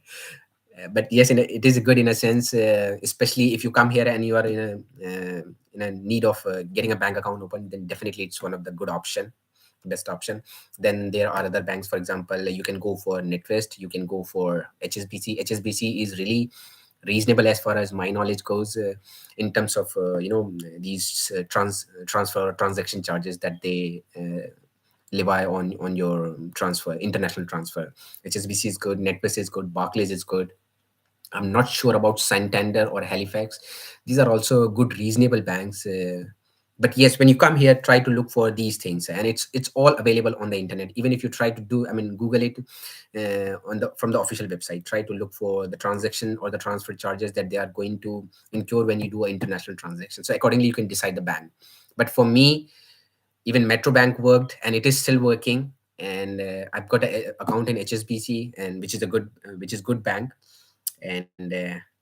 But yes, it is good in a sense, especially if you come here and you are in a need of getting a bank account open, then definitely it's one of the good option, best option. Then there are other banks, for example, you can go for NetWest, you can go for HSBC. HSBC is really reasonable as far as my knowledge goes, in terms of these transfer transaction charges that they levy on your transfer, international transfer. HSBC is good, NetWest is good, Barclays is good. I'm not sure about Santander or Halifax. These are also good, reasonable banks. But yes, when you come here, try to look for these things, and it's all available on the internet. Even if you try to do, I mean, Google it on the from the official website. Try to look for the transaction or the transfer charges that they are going to incur when you do an international transaction. So accordingly, you can decide the bank. But for me, even Metro Bank worked, and it is still working. And I've got an account in HSBC, and which is good bank. And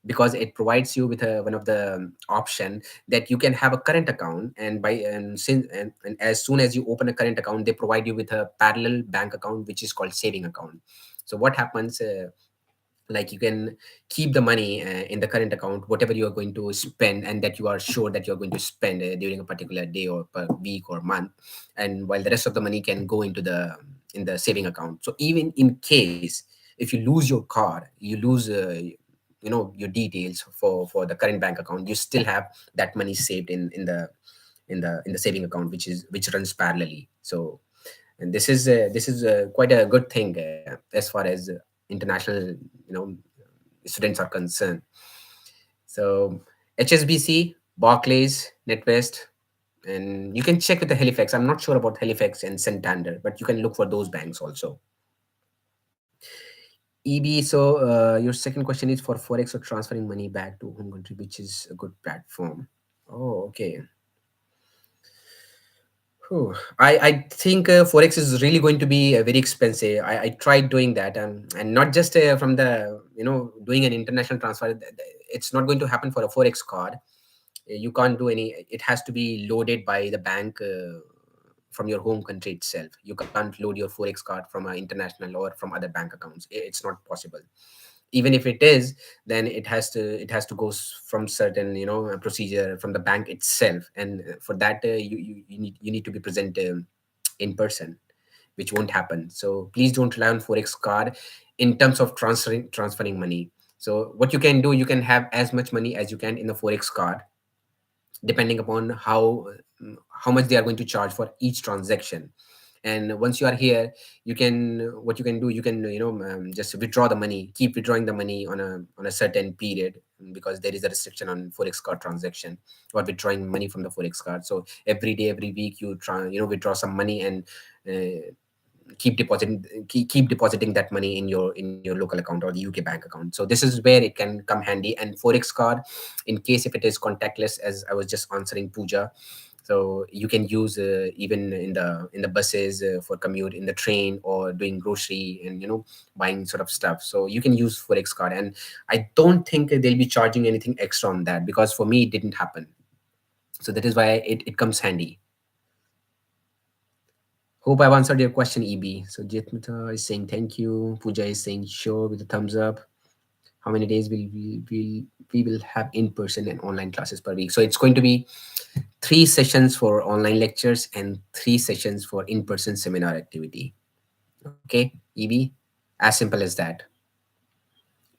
because it provides you with one of the option that you can have a current account, and and as soon as you open a current account, they provide you with a parallel bank account which is called saving account. So what happens, like you can keep the money in the current account, whatever you are going to spend, and that you are sure that you're going to spend during a particular day or per week or month. And while the rest of the money can go into the in the saving account. So even in case if you lose your card, you lose your details for the current bank account, you still have that money saved in the saving account, which runs parallelly. So, and this is quite a good thing as far as international students are concerned. So HSBC, Barclays, NetWest, and you can check with the Halifax. I'm not sure about Halifax and Santander, but you can look for those banks also. EB, so your second question is for forex or transferring money back to home country, which is a good platform. Oh, okay. Whew. I think forex is really going to be very expensive. I tried doing that, and not just from the doing an international transfer. It's not going to happen for a forex card. You can't do any. It has to be loaded by the bank from your home country itself. You can't load your forex card from an international or from other bank accounts. It's not possible. Even if it is, then it has to go from certain procedure from the bank itself. And for that you need to be present in person, which won't happen. So please don't rely on forex card in terms of transferring money. So what you can do, you can have as much money as you can in the forex card, depending upon how much they are going to charge for each transaction. And once you are here, you can what you can do, you can just withdraw the money, keep withdrawing the money on a certain period, because there is a restriction on forex card transaction or withdrawing money from the forex card. So every day, every week, you try withdraw some money, and uh, keep depositing that money in your local account or the UK bank account. So this is where it can come handy. And forex card, in case if it is contactless, as I was just answering Pooja, so you can use even in the buses for commute, in the train, or doing grocery and buying sort of stuff. So you can use forex card, and I don't think they'll be charging anything extra on that, because for me it didn't happen. So that is why it comes handy. Hope I've answered your question, EB. So Jitmita is saying thank you. Pooja is saying sure with a thumbs up. How many days we will have in-person and online classes per week? So it's going to be 3 sessions for online lectures and 3 sessions for in-person seminar activity. Okay, EB, as simple as that.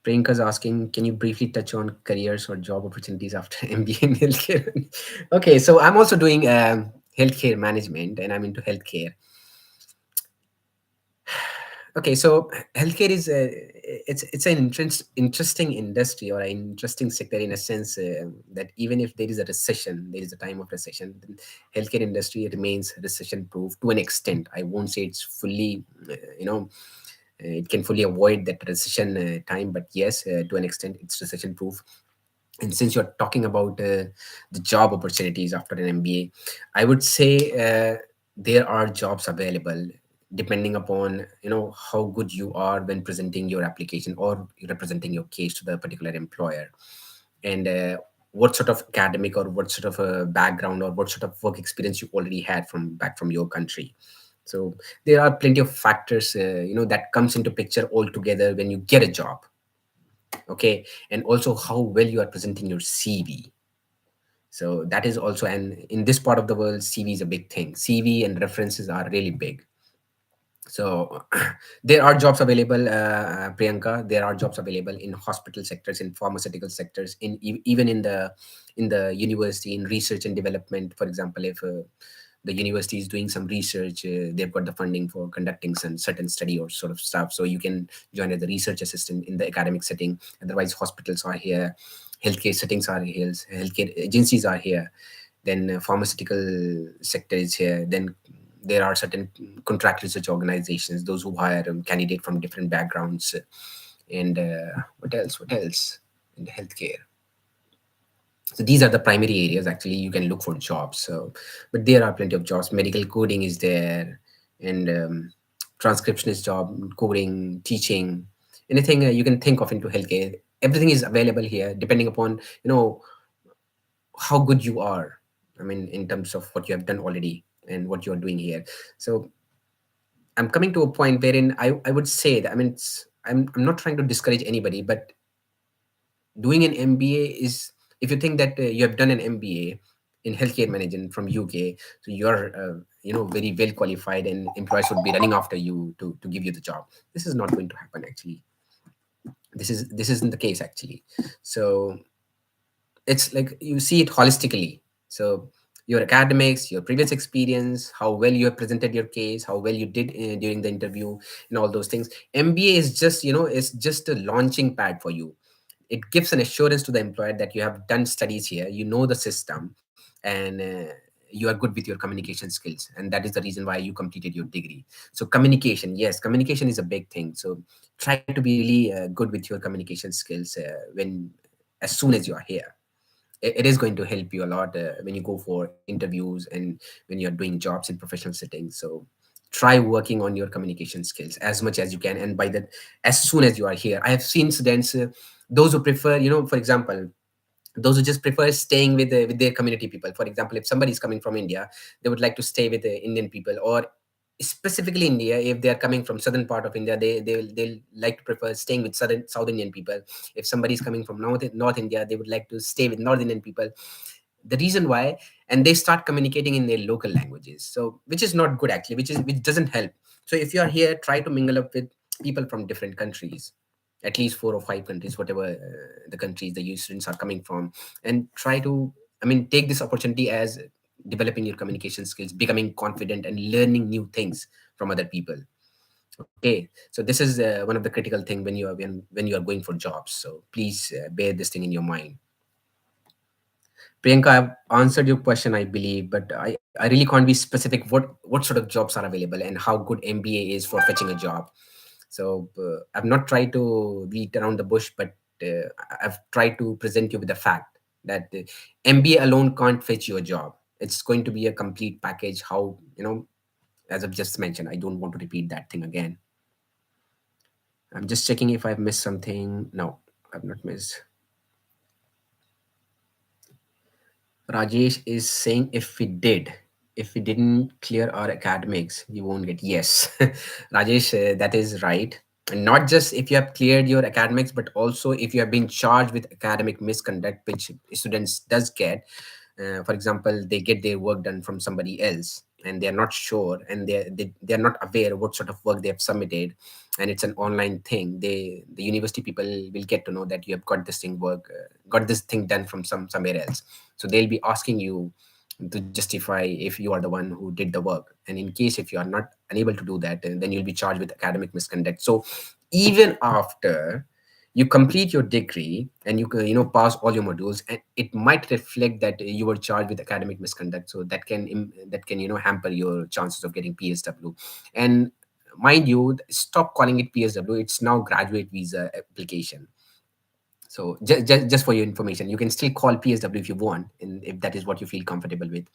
Priyanka's asking, can you briefly touch on careers or job opportunities after MBA in healthcare? Okay, so I'm also doing healthcare management, and I'm into healthcare. Okay, so healthcare is it's an interesting industry or an interesting sector in a sense that even if there is a recession, there is a time of recession, then healthcare industry remains recession proof to an extent. I won't say it's fully, you know, it can fully avoid that recession time, but yes, to an extent, it's recession proof. And since you're talking about the job opportunities after an MBA, I would say there are jobs available depending upon how good you are when presenting your application or representing your case to the particular employer, and what sort of academic or what sort of a background or what sort of work experience you already had from your country. So there are plenty of factors that comes into picture altogether when you get a job. Okay, and also how well you are presenting your CV. So that is also, and in this part of the world, CV is a big thing. CV and references are really big. So there are jobs available, Priyanka. There are jobs available in hospital sectors, in pharmaceutical sectors, even in the university, in research and development. For example, if the university is doing some research, they've got the funding for conducting some certain study or sort of stuff, so you can join as a research assistant in the academic setting. Otherwise, hospitals are here, healthcare settings are here, healthcare agencies are here, then pharmaceutical sector is here, then there are certain contract research organizations, those who hire candidate from different backgrounds, and what else in healthcare. So these are the primary areas actually you can look for jobs. So but there are plenty of jobs. Medical coding is there, and transcriptionist job, coding, teaching, anything you can think of into healthcare, everything is available here depending upon how good you are. I mean, in terms of what you have done already and what you're doing here. So I'm coming to a point wherein I would say that, I mean, I'm not trying to discourage anybody, but doing an MBA is, if you think that you have done an MBA in healthcare management from UK, so you're very well qualified and employers would be running after you to give you the job. This is not going to happen actually. This isn't the case actually. So it's like you see it holistically. So your academics, your previous experience, how well you have presented your case, how well you did during the interview, and all those things. MBA is just is just a launching pad for you. It gives an assurance to the employer that you have done studies here, you know the system, and you are good with your communication skills, and that is the reason why you completed your degree. So communication, yes, communication is a big thing. So try to be really good with your communication skills when as soon as you are here. It is going to help you a lot when you go for interviews and when you're doing jobs in professional settings. So try working on your communication skills as much as you can, and by that, as soon as you are here. I have seen students, those who prefer, for example, those who just prefer staying with their community people. For example, if somebody is coming from India, they would like to stay with the Indian people, or specifically India. If they are coming from southern part of India, they'll like to prefer staying with South Indian people. If somebody is coming from North India, they would like to stay with North Indian people. The reason why, and they start communicating in their local languages, so which is not good actually, which doesn't help. So if you are here, try to mingle up with people from different countries, at least 4 or 5 countries, whatever the countries the youth students are coming from, and try to, I mean, take this opportunity as developing your communication skills, becoming confident, and learning new things from other people. Okay, so this is one of the critical thing when you are going for jobs. So please bear this thing in your mind. Priyanka, I've answered your question, I believe, but I really can't be specific what sort of jobs are available and how good MBA is for fetching a job. So I've not tried to beat around the bush, but I've tried to present you with the fact that MBA alone can't fetch you a job. It's going to be a complete package. How, as I've just mentioned, I don't want to repeat that thing again. I'm just checking if I've missed something. No, I've not missed. Rajesh is saying if we didn't clear our academics, we won't get. Yes, Rajesh, that is right. And not just if you have cleared your academics, but also if you have been charged with academic misconduct, which students does get. For example, they get their work done from somebody else, and they are not sure, and they are not aware what sort of work they have submitted, and it's an online thing. The university people will get to know that you have got this thing done from somewhere else. So they'll be asking you to justify if you are the one who did the work, and in case if you are not unable to do that, and then you'll be charged with academic misconduct. So even after you complete your degree and pass all your modules, and it might reflect that you were charged with academic misconduct, so that can hamper your chances of getting PSW. And mind you, stop calling it PSW, it's now graduate visa application. So just for your information, you can still call PSW if you want, and if that is what you feel comfortable with.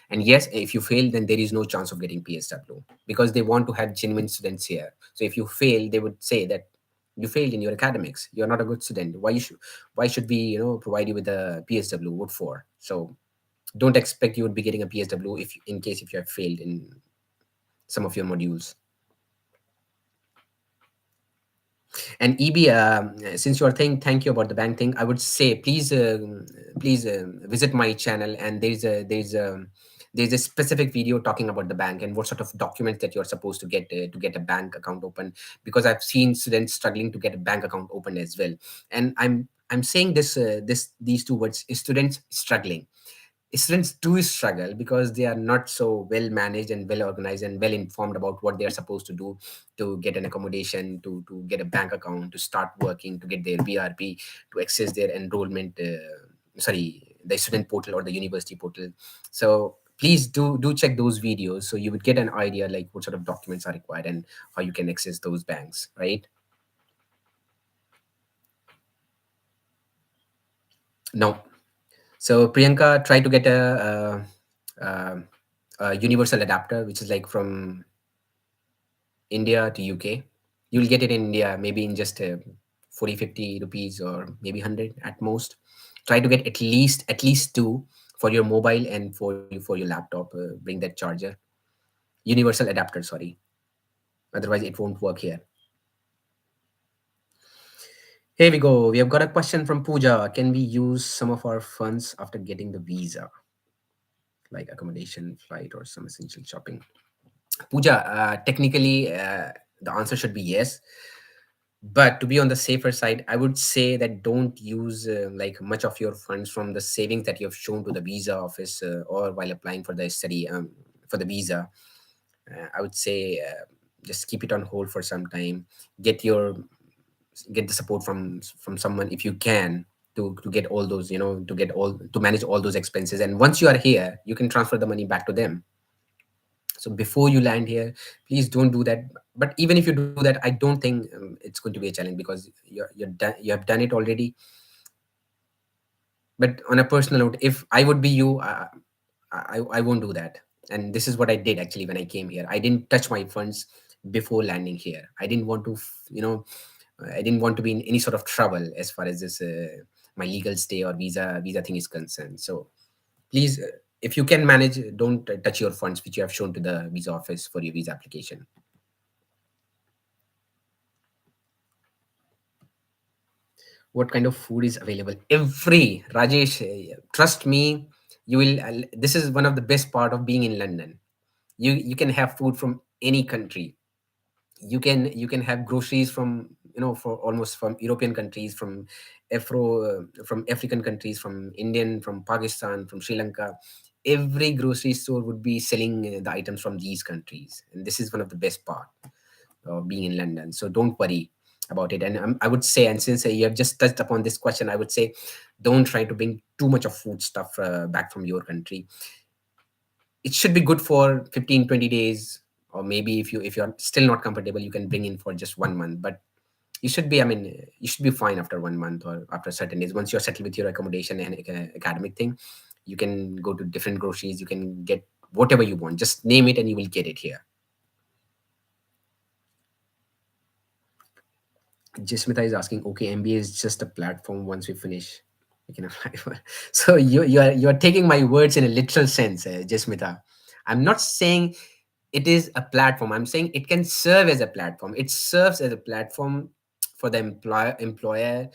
And yes, if you fail, then there is no chance of getting PSW, because they want to have genuine students here. So if you fail, they would say that you failed in your academics, you're not a good student. Why should we provide you with a PSW? What for? So don't expect you would be getting a PSW if in case if you have failed in some of your modules. And EB, since you are saying thank you about the bank thing, I would say please visit my channel, and there's a specific video talking about the bank and what sort of documents that you're supposed to get a bank account open, because I've seen students struggling to get a bank account open as well. And I'm saying these two words: students struggling. Students do struggle because they are not so well managed and well organized and well informed about what they are supposed to do to get an accommodation, to get a bank account, to start working, to get their BRP, to access their enrollment, sorry, the student portal or the university portal. So please do check those videos, so you would get an idea like what sort of documents are required and how you can access those banks, right? No. So Priyanka, try to get a universal adapter, which is like from India to UK. You'll get it in India maybe in just 40, 50 rupees, or maybe 100 at most. Try to get at least two for your mobile and for your laptop. Bring that charger, universal adapter. Sorry, otherwise it won't work here. Here we go. We have got a question from Pooja. Can we use some of our funds after getting the visa, like accommodation, flight, or some essential shopping? Pooja, technically, the answer should be yes. But to be on the safer side, I would say that don't use like much of your funds from the savings that you have shown to the visa office, or while applying for the study, for the visa. I would say just keep it on hold for some time. Get your get the support from someone if you can, to get all those, to manage all those expenses. And once you are here, you can transfer the money back to them. So before you land here, please don't do that. But even if you do that, I don't think it's going to be a challenge, because you have done it already. But on a personal note, if I would be you, I won't do that. And this is what I did actually when I came here. I didn't touch my funds before landing here. I didn't want to I didn't want to be in any sort of trouble as far as this my legal stay or visa thing is concerned. So please, if you can manage, don't touch your funds which you have shown to the visa office for your visa application. What kind of food is available? Every, Rajesh, trust me, you will. This is one of the best part of being in London. You can have food from any country. You can have groceries from, for almost from European countries, from African countries, from Indian, from Pakistan, from Sri Lanka. Every grocery store would be selling the items from these countries, and this is one of the best part of being in London. So don't worry about it. And I would say, and since you have just touched upon this question, I would say don't try to bring too much of food stuff back from your country. It should be good for 15, 20 days, or maybe if you're still not comfortable, you can bring in for just 1 month. But you should be, I mean, you should be fine after 1 month or after certain days. Once you're settled with your accommodation and academic thing, you can go to different groceries, you can get whatever you want, just name it and you will get it here. Jismita is asking, okay, MBA is just a platform. Once we finish, we can apply for. So you are taking my words in a literal sense, Jismita. I'm not saying it is a platform. I'm saying it can serve as a platform. It serves as a platform for the employer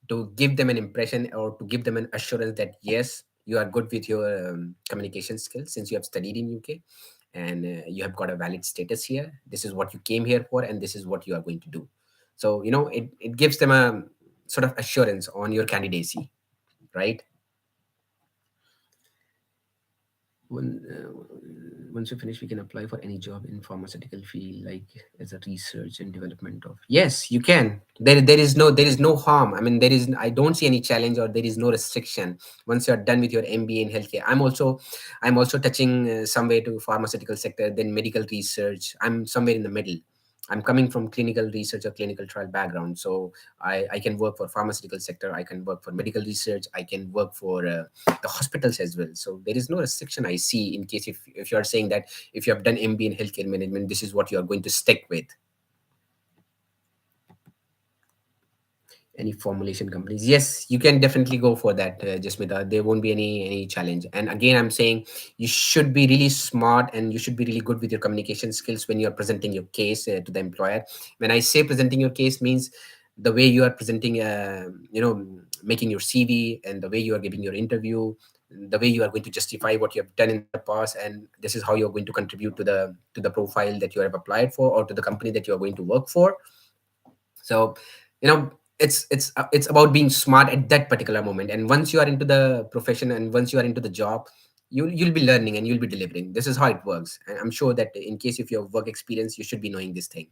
to give them an impression, or to give them an assurance that yes, you are good with your communication skills since you have studied in UK, and you have got a valid status here. This is what you came here for, and this is what you are going to do. So it gives them a sort of assurance on your candidacy, right? when once we finish we can apply for any job in pharmaceutical field, like as a research and development of. Yes, you can. There is no harm. I mean, I don't see any challenge, or there is no restriction. Once you're done with your MBA in healthcare, I'm also touching somewhere to pharmaceutical sector, then medical research. I'm somewhere in the middle. I'm coming from clinical research or clinical trial background, so I can work for pharmaceutical sector, I can work for medical research, I can work for the hospitals as well. So there is no restriction I see, in case if you are saying that if you have done MBA in healthcare management, this is what you are going to stick with. Any formulation companies, yes, you can definitely go for that, Jasmita. There won't be any challenge. And again, I'm saying you should be really smart, and you should be really good with your communication skills when you're presenting your case to the employer. When I say presenting your case, means the way you are presenting, making your CV, and the way you are giving your interview, the way you are going to justify what you have done in the past, and this is how you're going to contribute to the profile that you have applied for, or to the company that you are going to work for. So, it's about being smart at that particular moment. And once you are into the profession, and once you are into the job, you'll be learning and you'll be delivering. This is how it works. And I'm sure that in case if you have work experience, you should be knowing this thing.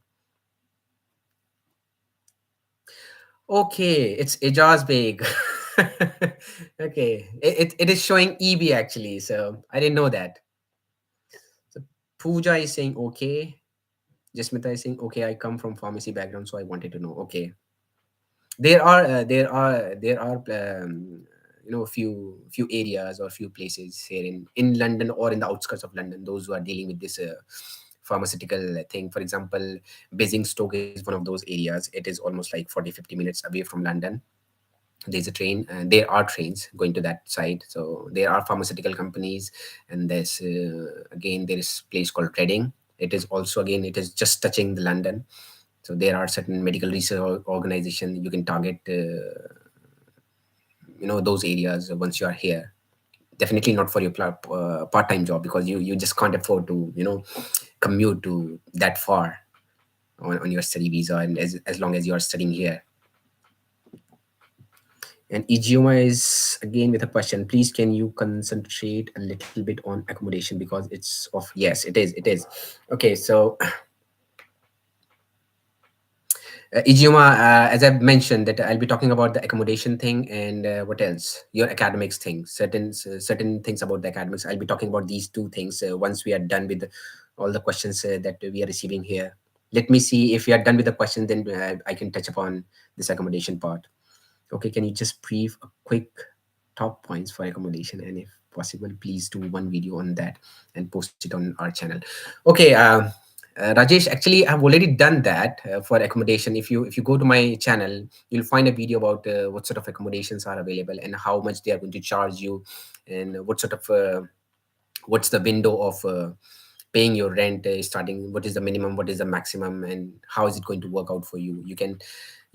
Okay, it's Ijaz Beg. Okay, it is showing EB actually, so I didn't know that. So Pooja is saying okay. Jasmita is saying okay. I come from pharmacy background, so I wanted to know. Okay, there are few areas or few places here in London, or in the outskirts of London, those who are dealing with this pharmaceutical thing. For example, Basingstoke is one of those areas. It is almost like 40-50 minutes away from London. There's a train, and there are trains going to that side, so there are pharmaceutical companies. And there's again, there is place called Reading. It is also, again, it is just touching the London. So there are certain medical research organization you can target, those areas once you are here. Definitely not for your part-time job, because you just can't afford to commute to that far on your study visa, and as long as you are studying here. And Igioma is again with a question. Please, can you concentrate a little bit on accommodation, because it's of. Yes, it is. Okay, so Igioma, as I've mentioned, that I'll be talking about the accommodation thing, and what else? Your academics thing. Certain things about the academics. I'll be talking about these two things once we are done with all the questions that we are receiving here. Let me see if we are done with the questions, then I can touch upon this accommodation part. Okay, can you just brief a quick top points for accommodation, and if possible, please do one video on that and post it on our channel. Okay, Rajesh, actually, I've already done that for accommodation. If you go to my channel, you'll find a video about what sort of accommodations are available, and how much they are going to charge you, and what's the window of paying your rent, starting, what is the minimum, what is the maximum, and how is it going to work out for you. You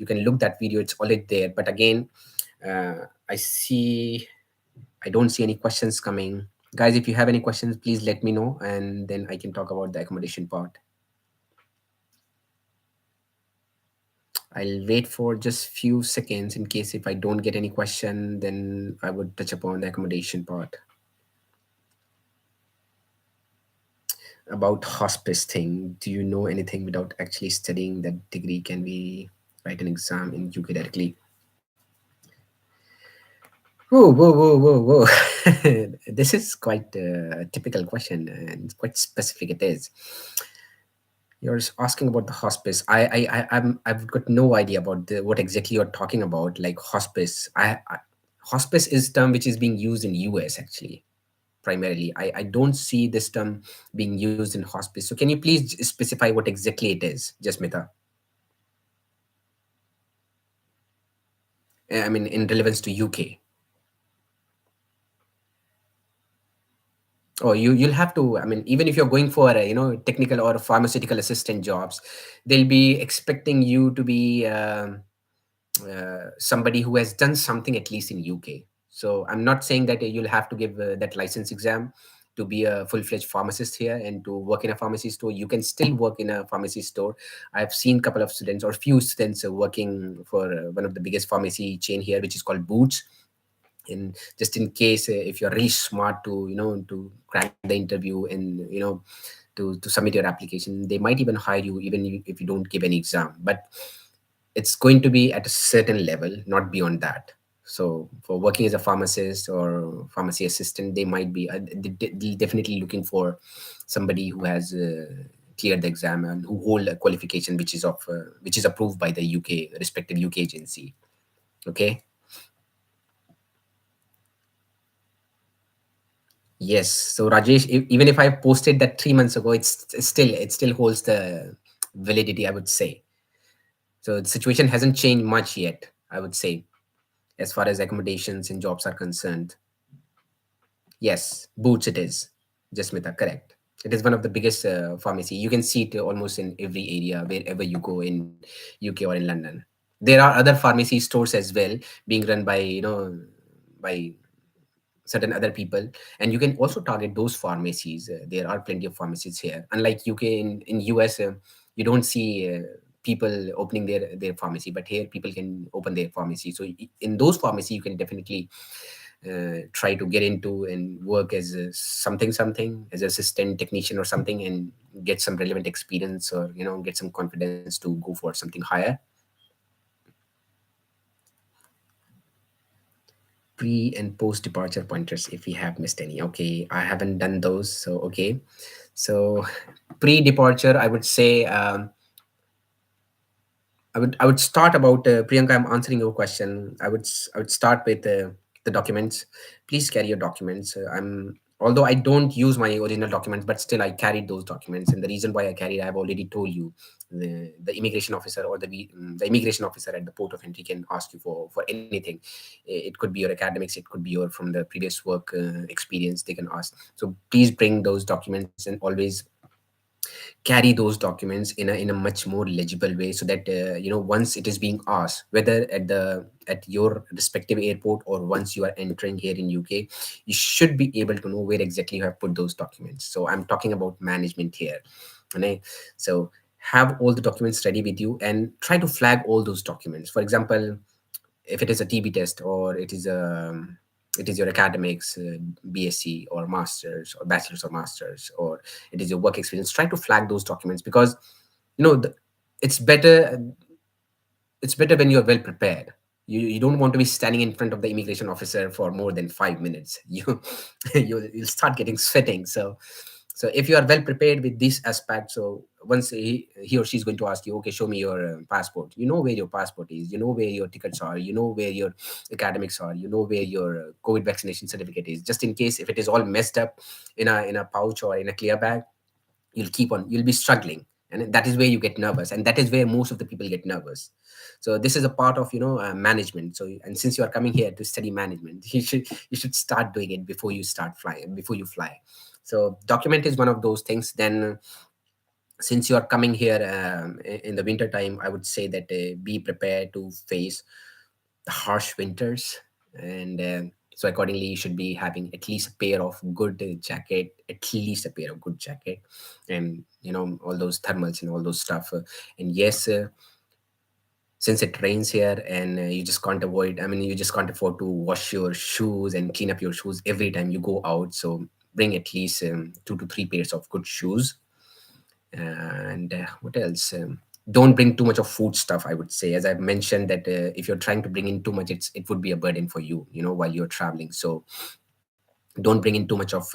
can look that video, it's already there. But again, I see, I don't see any questions coming. Guys, if you have any questions, please let me know, and then I can talk about the accommodation part. I'll wait for just few seconds, in case if I don't get any question, then I would touch upon the accommodation part. About hospice thing, do you know anything? Without actually studying that degree, can we write an exam in UK directly? Whoa, whoa, whoa, whoa, whoa. This is quite a typical question, and quite specific it is. You're asking about the hospice. I've got no idea about what exactly you're talking about. Like hospice, hospice is term which is being used in US actually, primarily. I don't see this term being used in hospice. So can you please specify what exactly it is, Jasmita? I mean, in relevance to UK. Oh, you'll have to. I mean, even if you're going for technical or pharmaceutical assistant jobs, they'll be expecting you to be somebody who has done something at least in UK. So I'm not saying that you'll have to give that license exam to be a full-fledged pharmacist here and to work in a pharmacy store. You can still work in a pharmacy store. I've seen a couple of students, or few students working for one of the biggest pharmacy chain here, which is called Boots. in just in case, if you're really smart to to crack the interview and to submit your application, they might even hire you even if you don't give any exam. But it's going to be at a certain level, not beyond that. So for working as a pharmacist or pharmacy assistant, they might be they're definitely looking for somebody who has cleared the exam and who hold a qualification which is approved by the UK respective UK agency. Okay. Yes. So Rajesh, even if I posted that 3 months ago, it still holds the validity, I would say. So the situation hasn't changed much yet, I would say, as far as accommodations and jobs are concerned. Yes, Boots it is. Jasmita, correct. It is one of the biggest pharmacy. You can see it almost in every area wherever you go in UK or in London. There are other pharmacy stores as well being run by by certain other people, and you can also target those pharmacies. There are plenty of pharmacies here. Unlike UK, in US, you don't see people opening their pharmacy, but here people can open their pharmacy. So in those pharmacy, you can definitely try to get into and work as something as assistant technician or something, and get some relevant experience, or get some confidence to go for something higher. Pre and post departure pointers, if we have missed any. Okay, I haven't done those, so okay. So pre departure, I would say, I would start about Priyanka. I'm answering your question. I would start with the documents. Please carry your documents. I'm Although I don't use my original documents, but still I carried those documents. And the reason why I carried, I've already told you. The immigration officer or the immigration officer at the port of entry can ask you for anything. It could be your academics. It could be your from the previous work experience. They can ask. So please bring those documents and always carry those documents in a much more legible way, so that once it is being asked, whether at your respective airport or once you are entering here in UK, you should be able to know where exactly you have put those documents. So I'm talking about management here. Okay? So have all the documents ready with you and try to flag all those documents. For example, if it is a TB test, or it is your academics, BSc or masters or bachelor's or masters, or it is your work experience, try to flag those documents, because you know the, it's better it's better when you're well prepared. You don't want to be standing in front of the immigration officer for more than 5 minutes. You'll start getting sweating. So if you are well prepared with this aspect, so once he or she is going to ask you, okay, show me your passport, you know where your passport is, you know where your tickets are, you know where your academics are, you know where your COVID vaccination certificate is, just in case if it is all messed up in a pouch or in a clear bag, you'll be struggling. And that is where you get nervous, and that is where most of the people get nervous. So this is a part of management. So, and since you are coming here to study management, you should start doing it before you fly. So document is one of those things. Then since you are coming here in the winter time, I would say that be prepared to face the harsh winters. And so accordingly, you should be having at least a pair of good jacket, at least a pair of good jacket, and all those thermals and all those stuff. And yes, since it rains here, and you just can't avoid, I mean, you just can't afford to wash your shoes and clean up your shoes every time you go out. So bring at least 2 to 3 pairs of good shoes. And what else? Don't bring too much of food stuff, I would say. As I've mentioned, that if you're trying to bring in too much, it would be a burden for you, while you're traveling. So don't bring in too much of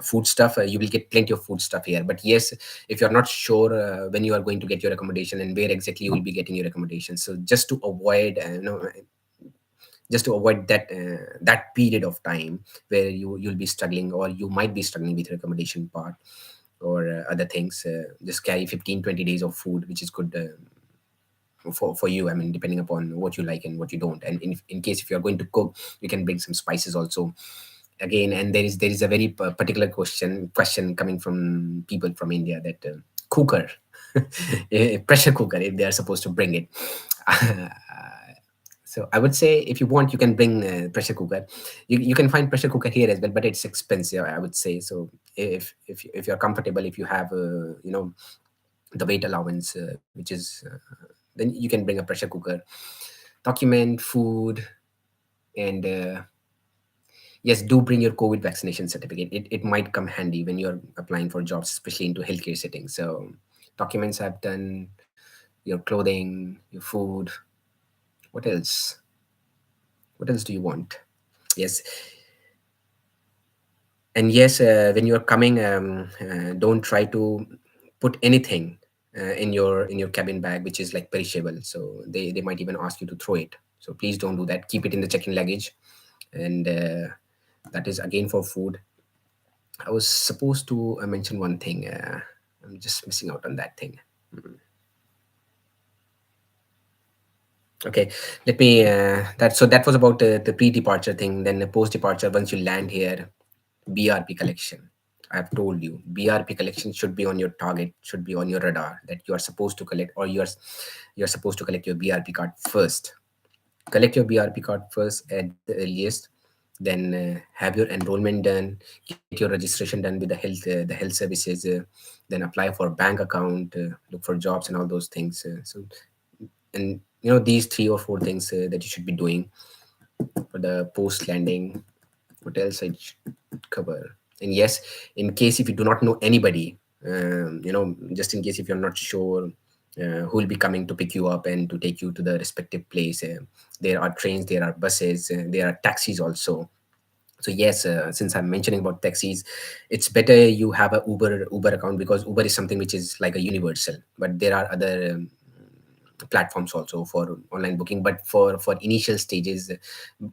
food stuff. You will get plenty of food stuff here. But yes, if you're not sure when you are going to get your accommodation and where exactly you will be getting your accommodation, so just to avoid that period of time where you'll be struggling, or you might be struggling with your accommodation part or other things, just carry 15-20 days of food, which is good for you. I mean, depending upon what you like and what you don't. And in case if you're going to cook, you can bring some spices also. Again, and there is a very particular question coming from people from India, that cooker, a pressure cooker, if they are supposed to bring it. So I would say, if you want, you can bring pressure cooker. You can find pressure cooker here as well, but it's expensive, I would say. So if you're comfortable, if you have the weight allowance, which is then you can bring a pressure cooker. Document food. And yes, do bring your COVID vaccination certificate. It might come handy when you're applying for jobs, especially into healthcare settings. So documents I've done, your clothing, your food. What else? What else do you want? Yes, and yes, when you're coming, don't try to put anything in your cabin bag which is like perishable. So they might even ask you to throw it. So please don't do that. Keep it in the check-in luggage, and that is again for food. I was supposed to mention one thing. I'm just missing out on that thing. Okay, let me. That was about the pre-departure thing. Then the post-departure, once you land here, BRP collection. I've told you, BRP collection should be on your target, should be on your radar that you are supposed to collect, or you're supposed to collect your BRP card first. Collect your BRP card first at the earliest. Then have your enrollment done, get your registration done with the health services. Then apply for bank account, look for jobs and all those things. And these 3 or 4 things that you should be doing for the post landing. What else I should cover? And yes, in case if you do not know anybody, just in case if you're not sure who will be coming to pick you up and to take you to the respective place, there are trains, there are buses, there are taxis also. So yes, since I'm mentioning about taxis, it's better you have a Uber account, because Uber is something which is like a universal, but there are other platforms also for online booking. But for initial stages,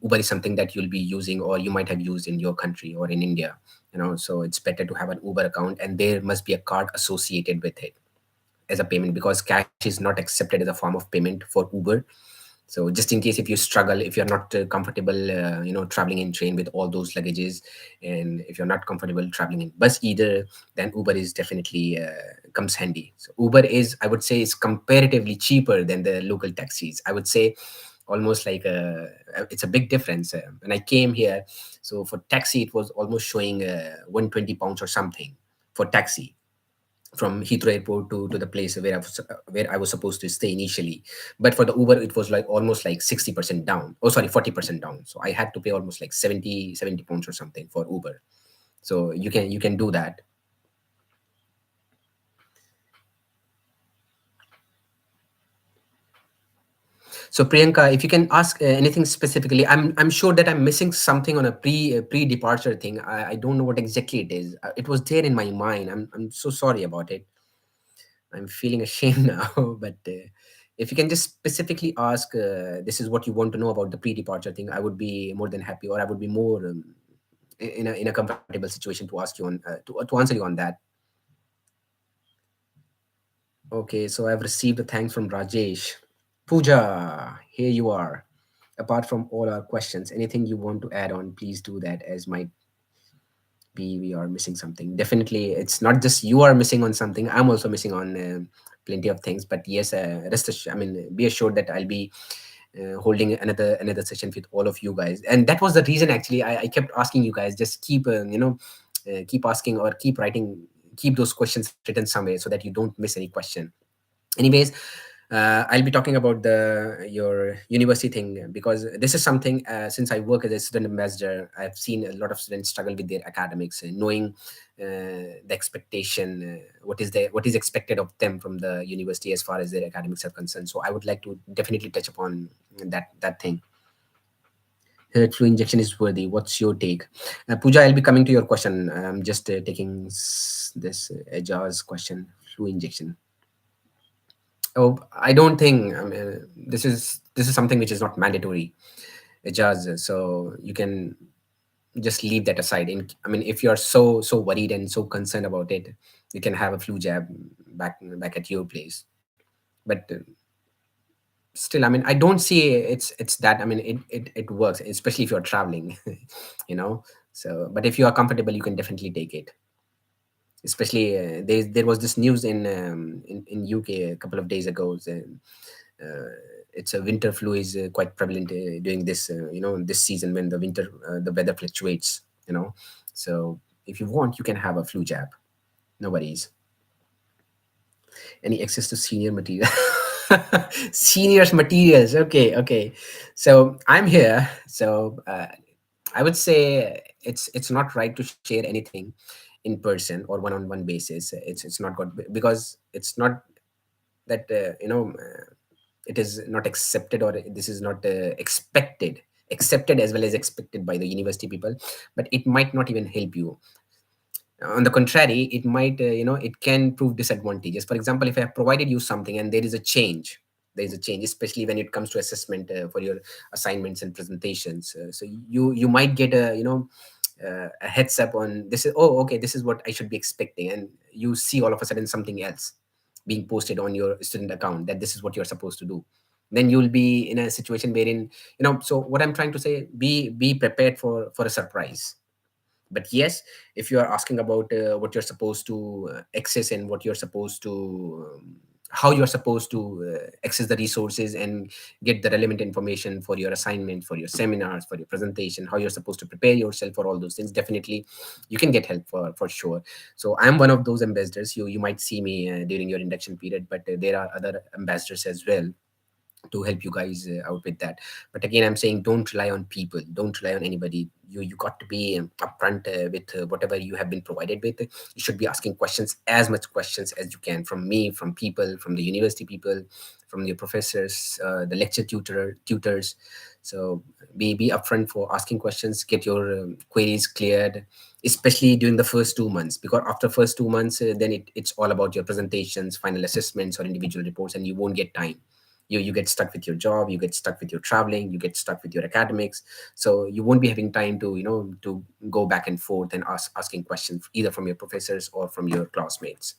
Uber is something that you'll be using or you might have used in your country or in India. So it's better to have an Uber account, and there must be a card associated with it as a payment, because cash is not accepted as a form of payment for Uber. So just in case if you struggle, if you're not comfortable traveling in train with all those luggages, and if you're not comfortable traveling in bus either, then Uber is definitely comes handy. So Uber is, I would say, is comparatively cheaper than the local taxis. I would say almost like it's a big difference. When I came here, so for taxi it was almost showing 120 pounds or something for taxi from Heathrow Airport to the place where I was supposed to stay initially. But for the Uber, it was like almost like 60% down. Oh, sorry, 40% down. So I had to pay almost like 70 pounds or something for Uber. So you can do that. So Priyanka, if you can ask anything specifically, I'm sure that I'm missing something on a pre departure thing. I don't know what exactly it is. It was there in my mind. I'm so sorry about it. I'm feeling ashamed now, but if you can just specifically ask, this is what you want to know about the pre-departure thing, I would be more than happy, or I would be more in a comfortable situation to ask you on to answer you on that. Okay, so I've received a thanks from Rajesh. Pooja, here you are. Apart from all our questions, anything you want to add on, please do that, as might be we are missing something. Definitely, it's not just you are missing on something. I'm also missing on plenty of things. But yes, I mean, be assured that I'll be holding another session with all of you guys. And that was the reason actually I kept asking you guys, just keep keep asking or keep writing, keep those questions written somewhere so that you don't miss any question. Anyways, I'll be talking about the your university thing, because this is something, since I work as a student ambassador, I've seen a lot of students struggle with their academics, knowing the expectation, what is expected of them from the university as far as their academics are concerned. So I would like to definitely touch upon that thing. Flu injection is worthy. What's your take? Pooja, I'll be coming to your question. I'm just taking this Ajar's question. Flu injection. Oh, I don't think. I mean, this is something which is not mandatory. It just so you can just leave that aside. I mean, if you're so worried and so concerned about it, you can have a flu jab back at your place. But still, I mean, I don't see it's that. I mean, it works, especially if you're traveling, you know. So, but if you are comfortable, you can definitely take it. Especially there was this news in UK a couple of days ago. Uh, it's a winter flu is quite prevalent during this this season when the weather fluctuates. So if you want, you can have a flu jab. No worries. Any access to senior material? Seniors materials. Okay, okay. So I'm here. So I would say it's not right to share anything in person or one-on-one basis. It's not good because it's not that it is not accepted, or this is not expected, accepted as well as expected by the university people. But it might not even help you. On the contrary, it might it can prove disadvantageous. For example, if I have provided you something and there is a change, especially when it comes to assessment for your assignments and presentations. So you might get a heads up on this is, oh, okay, this is what I should be expecting, and you see all of a sudden something else being posted on your student account, that this is what you're supposed to do. Then you'll be in a situation wherein, so what I'm trying to say, be prepared for a surprise. But yes, if you are asking about what you're supposed to access, and what you're supposed to how you're supposed to access the resources and get the relevant information for your assignment, for your seminars, for your presentation, how you're supposed to prepare yourself for all those things, definitely you can get help for sure. So I'm one of those ambassadors. You might see me during your induction period, but there are other ambassadors as well to help you guys out with that. But again, I'm saying, don't rely on people, don't rely on anybody. You got to be upfront with whatever you have been provided with. You should be asking questions, as much questions as you can, from me, from people, from the university people, from your professors, the lecture tutors. So be upfront for asking questions, get your queries cleared, especially during the first 2 months, because after first 2 months, then it's all about your presentations, final assessments, or individual reports, and you won't get time. You get stuck with your job, you get stuck with your traveling, you get stuck with your academics. So you won't be having time to to go back and forth and asking questions either from your professors or from your classmates.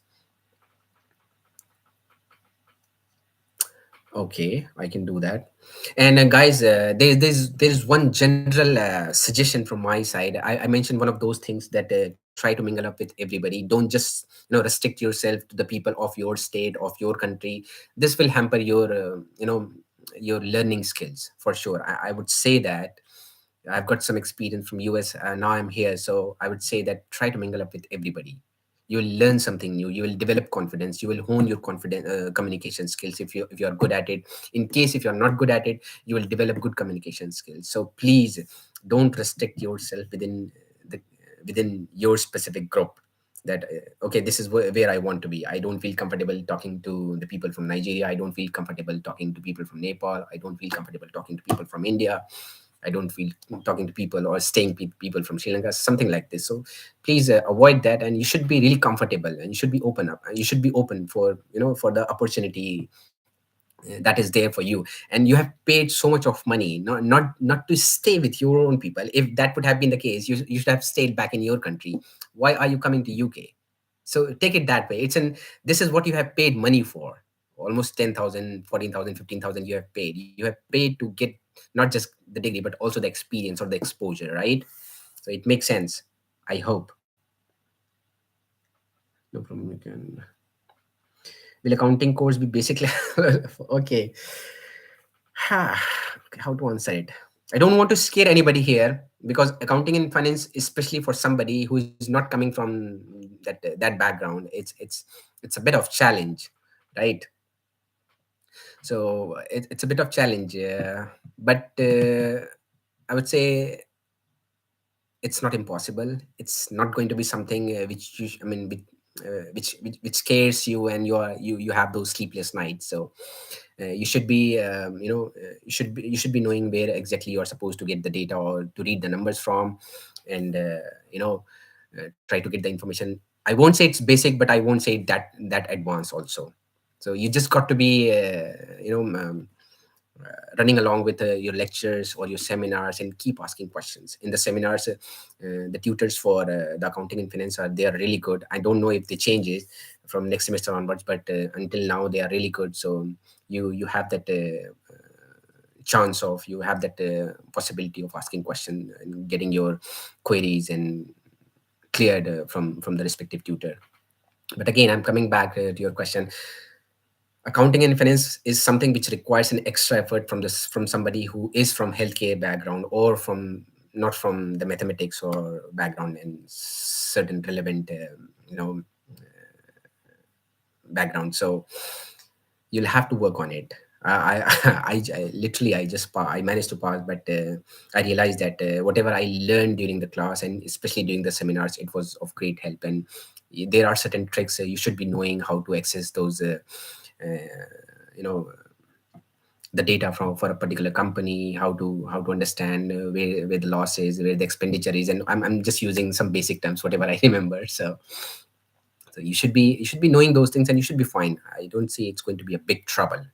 Okay, I can do that. And guys, there's one general suggestion from my side. I mentioned one of those things, that try to mingle up with everybody. Don't just restrict yourself to the people of your state, of your country. This will hamper your your learning skills for sure. I would say that I've got some experience from US. Now I'm here, so I would say that try to mingle up with everybody. You will learn something new. You will develop confidence. You will hone your confident communication skills if you are good at it. In case if you are not good at it, you will develop good communication skills. So please don't restrict yourself the within your specific group. That okay, this is where I want to be. I don't feel comfortable talking to the people from Nigeria. I don't feel comfortable talking to people from Nepal. I don't feel comfortable talking to people from India. I don't feel talking to people or staying people from Sri Lanka, something like this. So please avoid that, and you should be really comfortable, and you should be open up, and you should be open for for the opportunity that is there for you. And you have paid so much of money, not to stay with your own people. If that would have been the case, you should have stayed back in your country. Why are you coming to UK? So take it that way. This is what you have paid money for. Almost 10,000, 14,000, 15,000. You have paid. You have paid to get not just the degree, but also the experience or the exposure, right? So it makes sense, I hope. No problem. You can. Will accounting course be basically okay? How to answer it? I don't want to scare anybody here, because accounting and finance, especially for somebody who is not coming from that background, it's a bit of challenge, right? So it's a bit of challenge, but I would say it's not impossible. It's not going to be something which I mean, which scares you, and you have those sleepless nights. So you should be you should be knowing where exactly you are supposed to get the data or to read the numbers from, and try to get the information. I won't say it's basic, but I won't say that advanced also. So you just got to be running along with your lectures or your seminars, and keep asking questions in the seminars. The tutors for the accounting and finance they are really good. I don't know if they change it from next semester onwards, but until now they are really good. So you have that chance of you have that possibility of asking question and getting your queries and cleared from the respective tutor. But again, I'm coming back to your question. Accounting and finance is something which requires an extra effort from somebody who is from healthcare background, or from not from the mathematics or background, and certain relevant you know background. So you'll have to work on it. I literally I just I managed to pass, but I realized that whatever I learned during the class and especially during the seminars, it was of great help. And there are certain tricks you should be knowing how to access those you know the data from for a particular company, how to understand where the loss is, where the expenditure is. And I'm just using some basic terms whatever I remember. So you should be knowing those things, and you should be fine. I don't see it's going to be a big trouble.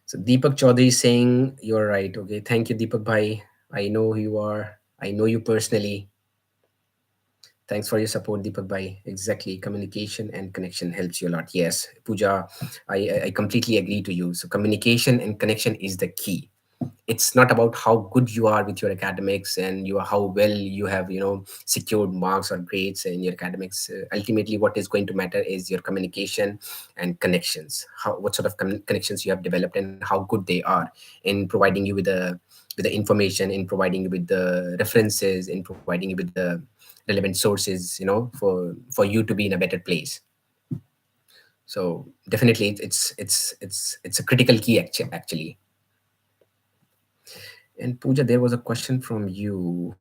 So Deepak Chaudhary is saying you're right. Okay, thank you, Deepak bhai. I know who you are. I know you personally. Thanks for your support, Deepak bhai. Exactly, communication and connection helps you a lot. Yes, Pooja, I completely agree to you. So communication and connection is the key. It's not about how good you are with your academics and how well you have secured marks or grades in your academics. Ultimately what is going to matter is your communication and connections, how what sort of connections you have developed and how good they are in providing you with the information, in providing you with the references, in providing you with the relevant sources, for you to be in a better place. So definitely it's a critical key actually. And Pooja, there was a question from you.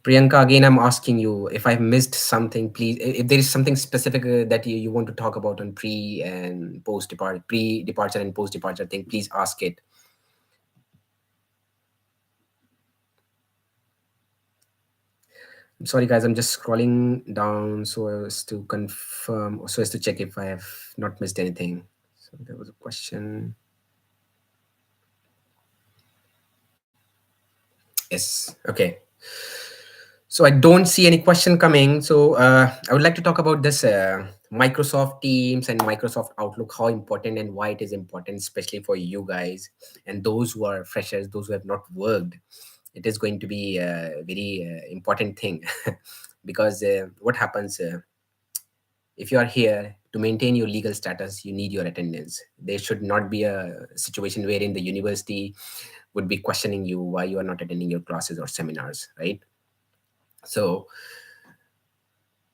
Priyanka, again, I'm asking you if I've missed something, please. If there is something specific that you want to talk about on pre-departure and post-departure thing, please ask it. I'm sorry, guys. I'm just scrolling down so as to confirm, or so as to check if I have not missed anything. So there was a question. Yes. Okay. So I don't see any question coming. So I would like to talk about this Microsoft Teams and Microsoft Outlook, how important and why it is important, especially for you guys and those who are freshers, those who have not worked. It is going to be a very important thing because what happens if you are here to maintain your legal status, you need your attendance. There should not be a situation wherein the university would be questioning you why you are not attending your classes or seminars, right? So,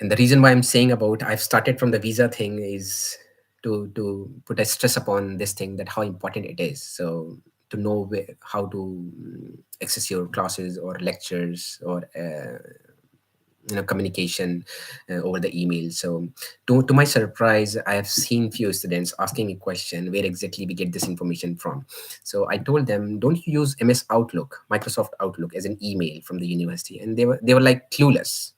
and the reason why I'm saying about I've started from the visa thing is to put a stress upon this thing, that how important it is. So to know how to access your classes or lectures or communication over the email. So to my surprise, I have seen few students asking a question, where exactly we get this information from. So I told them, don't you use MS Outlook, Microsoft Outlook, as an email from the university? And they were like clueless,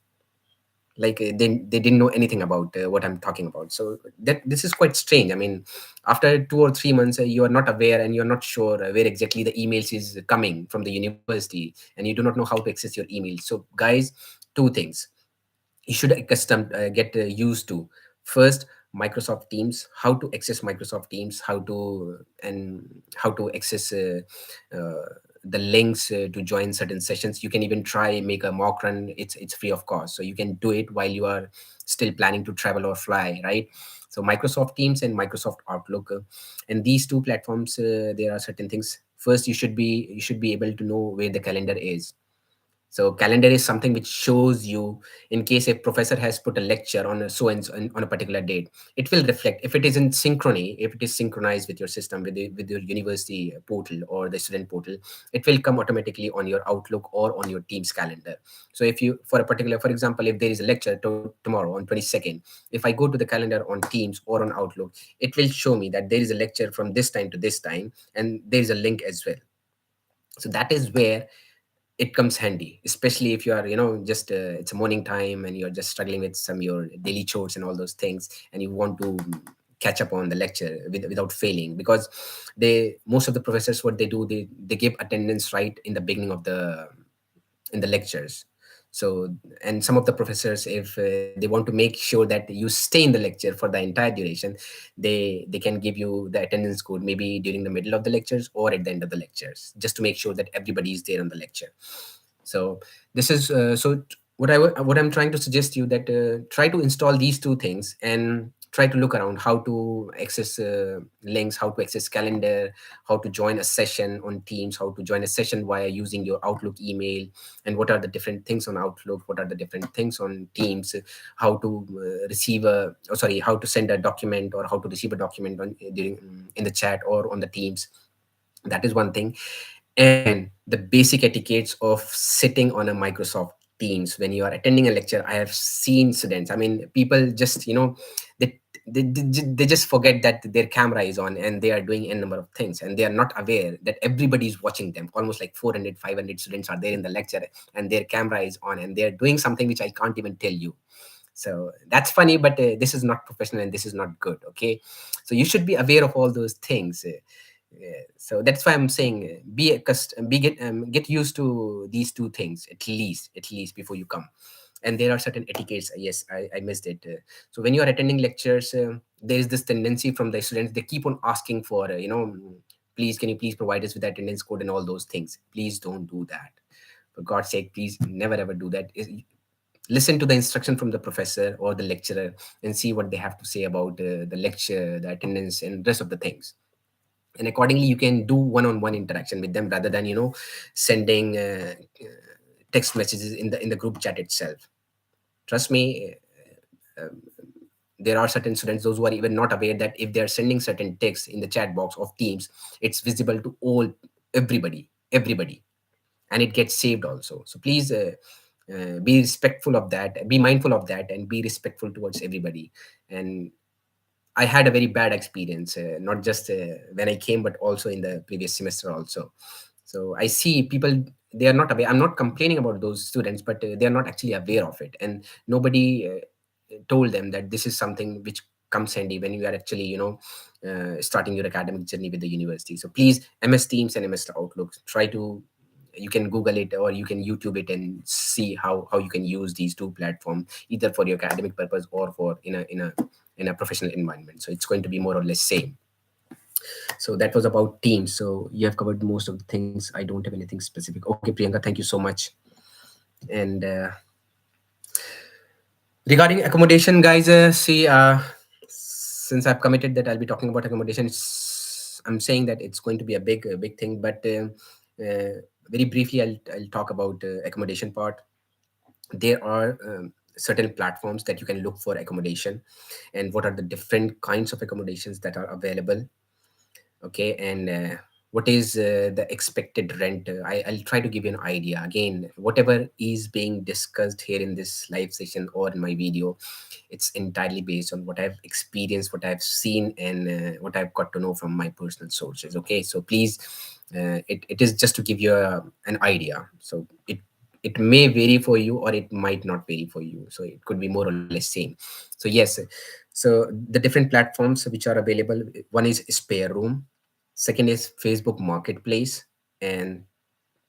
like they didn't know anything about what I'm talking about. So that this is quite strange. I mean, after 2 or 3 months, you are not aware and you're not sure where exactly the emails is coming from the university, and you do not know how to access your emails. So guys, two things you should get used to. First, Microsoft Teams, how to access Microsoft Teams, how to access the links to join certain sessions. You can even try make a mock run. It's free of cost, so you can do it while you are still planning to travel or fly, right? So Microsoft Teams and Microsoft Outlook, and these two platforms, there are certain things. First, you should be able to know where the calendar is. So calendar is something which shows you, in case a professor has put a lecture on a so and so on a particular date, it will reflect. If it is in synchrony, if it is synchronized with your system, with your university portal or the student portal, it will come automatically on your Outlook or on your Teams calendar. So if you, for a particular, for example, if there is a lecture tomorrow on 22nd, if I go to the calendar on Teams or on Outlook, it will show me that there is a lecture from this time to this time, and there is a link as well. So that is where it comes handy, especially if you are just it's a morning time and you're just struggling with some your daily chores and all those things, and you want to catch up on the lecture without failing. Because most of the professors, what they do, they give attendance right in the beginning of the lectures. So, and some of the professors, if they want to make sure that you stay in the lecture for the entire duration, they can give you the attendance code maybe during the middle of the lectures or at the end of the lectures, just to make sure that everybody is there on the lecture. So this is what I'm trying to suggest you, that try to install these two things and try to look around how to access links, how to access calendar, how to join a session on Teams, how to join a session via using your Outlook email, and what are the different things on Outlook, what are the different things on Teams, how to receive a, oh, sorry, how to send a document or how to receive a document on during in the chat or on the Teams. That is one thing. And the basic etiquettes of sitting on a Microsoft Teams when you are attending a lecture. I have seen students, I mean, people just, they they just forget that their camera is on and they are doing a number of things, and they are not aware that everybody is watching them. Almost like 400, 500 students are there in the lecture, and their camera is on and they're doing something which I can't even tell you. So that's funny, but this is not professional and this is not good. Okay, so you should be aware of all those things. So that's why I'm saying, be a be get used to these two things, at least before you come. And there are certain etiquettes. Yes, I missed it. So when you are attending lectures, there is this tendency from the students, they keep on asking for, please, can you please provide us with the attendance code and all those things. Please don't do that. For God's sake, please never ever do that. Listen to the instruction from the professor or the lecturer and see what they have to say about the lecture, the attendance, and rest of the things. And accordingly, you can do one-on-one interaction with them rather than sending text messages in the group chat itself. Trust me, there are certain students, those who are even not aware that if they are sending certain text in the chat box of Teams, it's visible to everybody, and it gets saved also. So please be respectful of that, be mindful of that, and be respectful towards everybody. And I had a very bad experience, not just when I came, but also in the previous semester also. So I see people, they are not aware. I'm not complaining about those students, but they are not actually aware of it, and nobody told them that this is something which comes handy when you are actually, starting your academic journey with the university. So please, MS Teams and MS Outlook, try to, you can Google it or you can YouTube it and see how you can use these two platforms either for your academic purpose or for in a professional environment. So it's going to be more or less same. So that was about Teams. So you have covered most of the things. I don't have anything specific. Okay, Priyanka, thank you so much. And regarding accommodation, guys, see, since I've committed that I'll be talking about accommodation, I'm saying that it's going to be a big thing. But very briefly, I'll talk about accommodation part. There are certain platforms that you can look for accommodation, and what are the different kinds of accommodations that are available. Okay, and what is the expected rent. I'll try to give you an idea. Again, whatever is being discussed here in this live session or in my video, it's entirely based on what I've experienced, what I've seen, and what I've got to know from my personal sources. Okay, so please, it is just to give you an idea. So it may vary for you or it might not vary for you, so it could be more or less same. So yes, so the different platforms which are available, one is Spare Room, second is Facebook Marketplace, and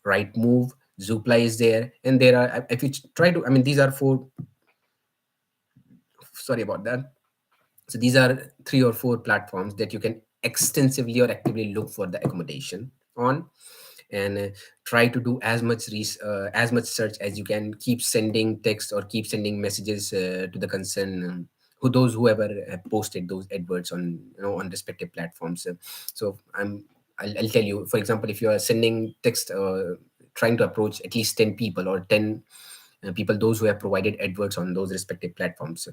Right Move, Zoopla is there, and there are, if you try to, I mean, these are four, sorry about that. So these are three or four platforms that you can extensively or actively look for the accommodation on, and try to do as much search as you can. Keep sending text or keep sending messages to the concern, whoever have posted those adverts on, on respective platforms. So I'll tell you, for example, if you are sending text, trying to approach at least 10 people or 10 people, those who have provided adverts on those respective platforms,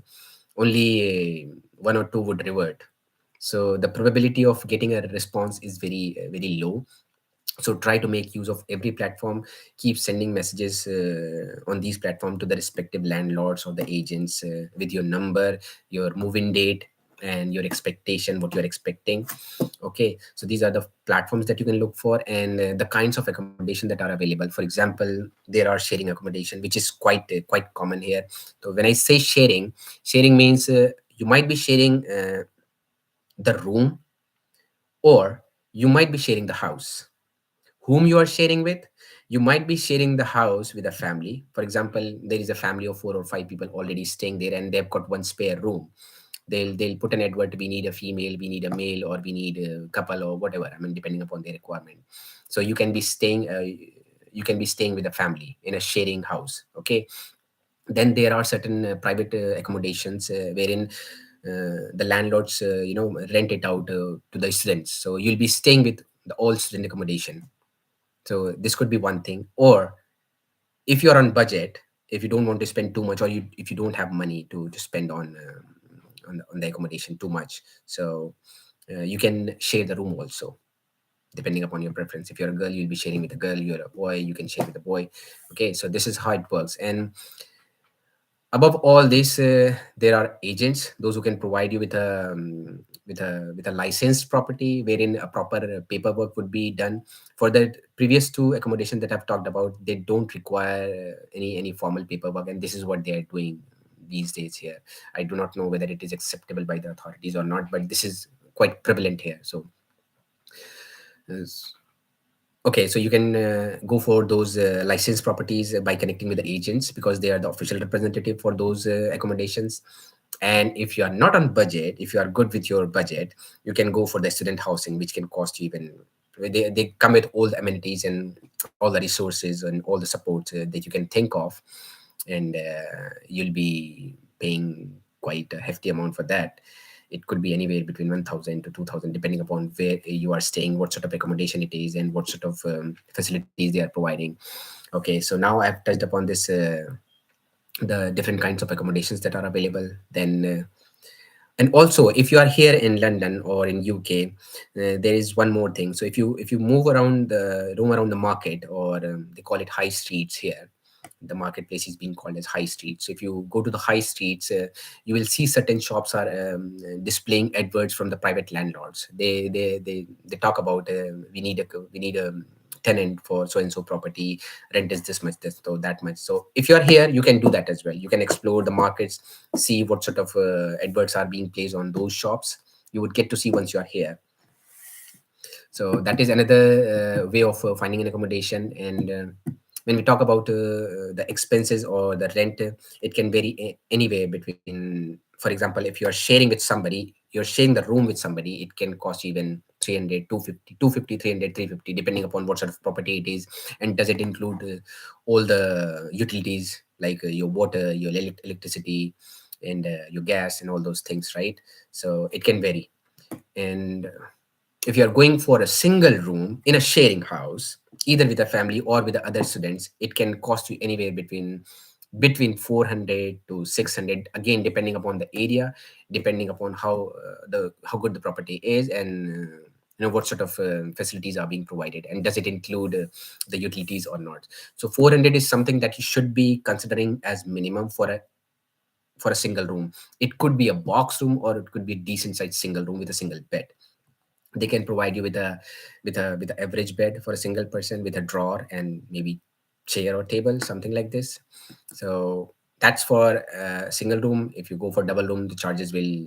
only one or two would revert. So the probability of getting a response is very low. So try to make use of every platform. Keep sending messages on these platforms to the respective landlords or the agents with your number, your move-in date, and your expectation, what you're expecting. Okay, so these are the platforms that you can look for, and the kinds of accommodation that are available. For example, there are sharing accommodation, which is quite common here. So when I say sharing means you might be sharing the room, or you might be sharing the house. Whom you are sharing with? You might be sharing the house with a family. For example, there is a family of 4 or 5 people already staying there, and they've got one spare room. They'll put an advert, we need a female, we need a male, or we need a couple, or whatever, I mean, depending upon their requirement. So you can be staying with a family in a sharing house. Okay, then there are certain private accommodations wherein the landlords rent it out to the students, so you'll be staying with the all student accommodation. So this could be one thing. Or if you're on budget, if you don't want to spend too much, or if you don't have money to spend on the accommodation too much, so you can share the room also, depending upon your preference. If you're a girl, you'll be sharing with a girl. You're a boy, you can share with a boy. Okay, so this is how it works. And above all this, there are agents, those who can provide you with a licensed property, wherein a proper paperwork would be done. For the previous two accommodation that I've talked about, they don't require any formal paperwork, and this is what they are doing these days here. I do not know whether it is acceptable by the authorities or not, but this is quite prevalent here. So yes. Okay, so you can go for those licensed properties by connecting with the agents, because they are the official representative for those accommodations. And if you are not on budget, if you are good with your budget, you can go for the student housing, which can cost you even, they come with all the amenities and all the resources and all the support that you can think of. And you'll be paying quite a hefty amount for that. It could be anywhere between 1000 to 2000, depending upon where you are staying, what sort of accommodation it is, and what sort of facilities they are providing. Okay, so now I've touched upon this, the different kinds of accommodations that are available. Then and also, if you are here in London or in UK, there is one more thing. So if you move around the roam around the market, or they call it high streets here, the marketplace is being called as high streets. So if you go to the high streets, you will see certain shops are displaying adverts from the private landlords. They talk about, we need a tenant for so and so property, rent is this much, this so that much. So if you are here, you can do that as well. You can explore the markets, see what sort of adverts are being placed on those shops. You would get to see once you are here. So that is another way of finding an accommodation. And when we talk about the expenses or the rent, it can vary anywhere between, for example, if you are sharing with somebody, you're sharing the room with somebody, it can cost you even 300, 250, 250, 300, 350, depending upon what sort of property it is. And does it include all the utilities, like your water, your electricity, and your gas, and all those things, right? So it can vary. And if you are going for a single room in a sharing house, either with a family or with the other students, it can cost you anywhere between 400 to 600, again depending upon the area, depending upon how good the property is, and what sort of facilities are being provided, and does it include the utilities or not. So 400 is something that you should be considering as minimum for a single room. It could be a box room, or it could be a decent sized single room with a single bed. They can provide you with a average bed for a single person, with a drawer and maybe chair or table, something like this. So that's for a single room. If you go for double room, the charges will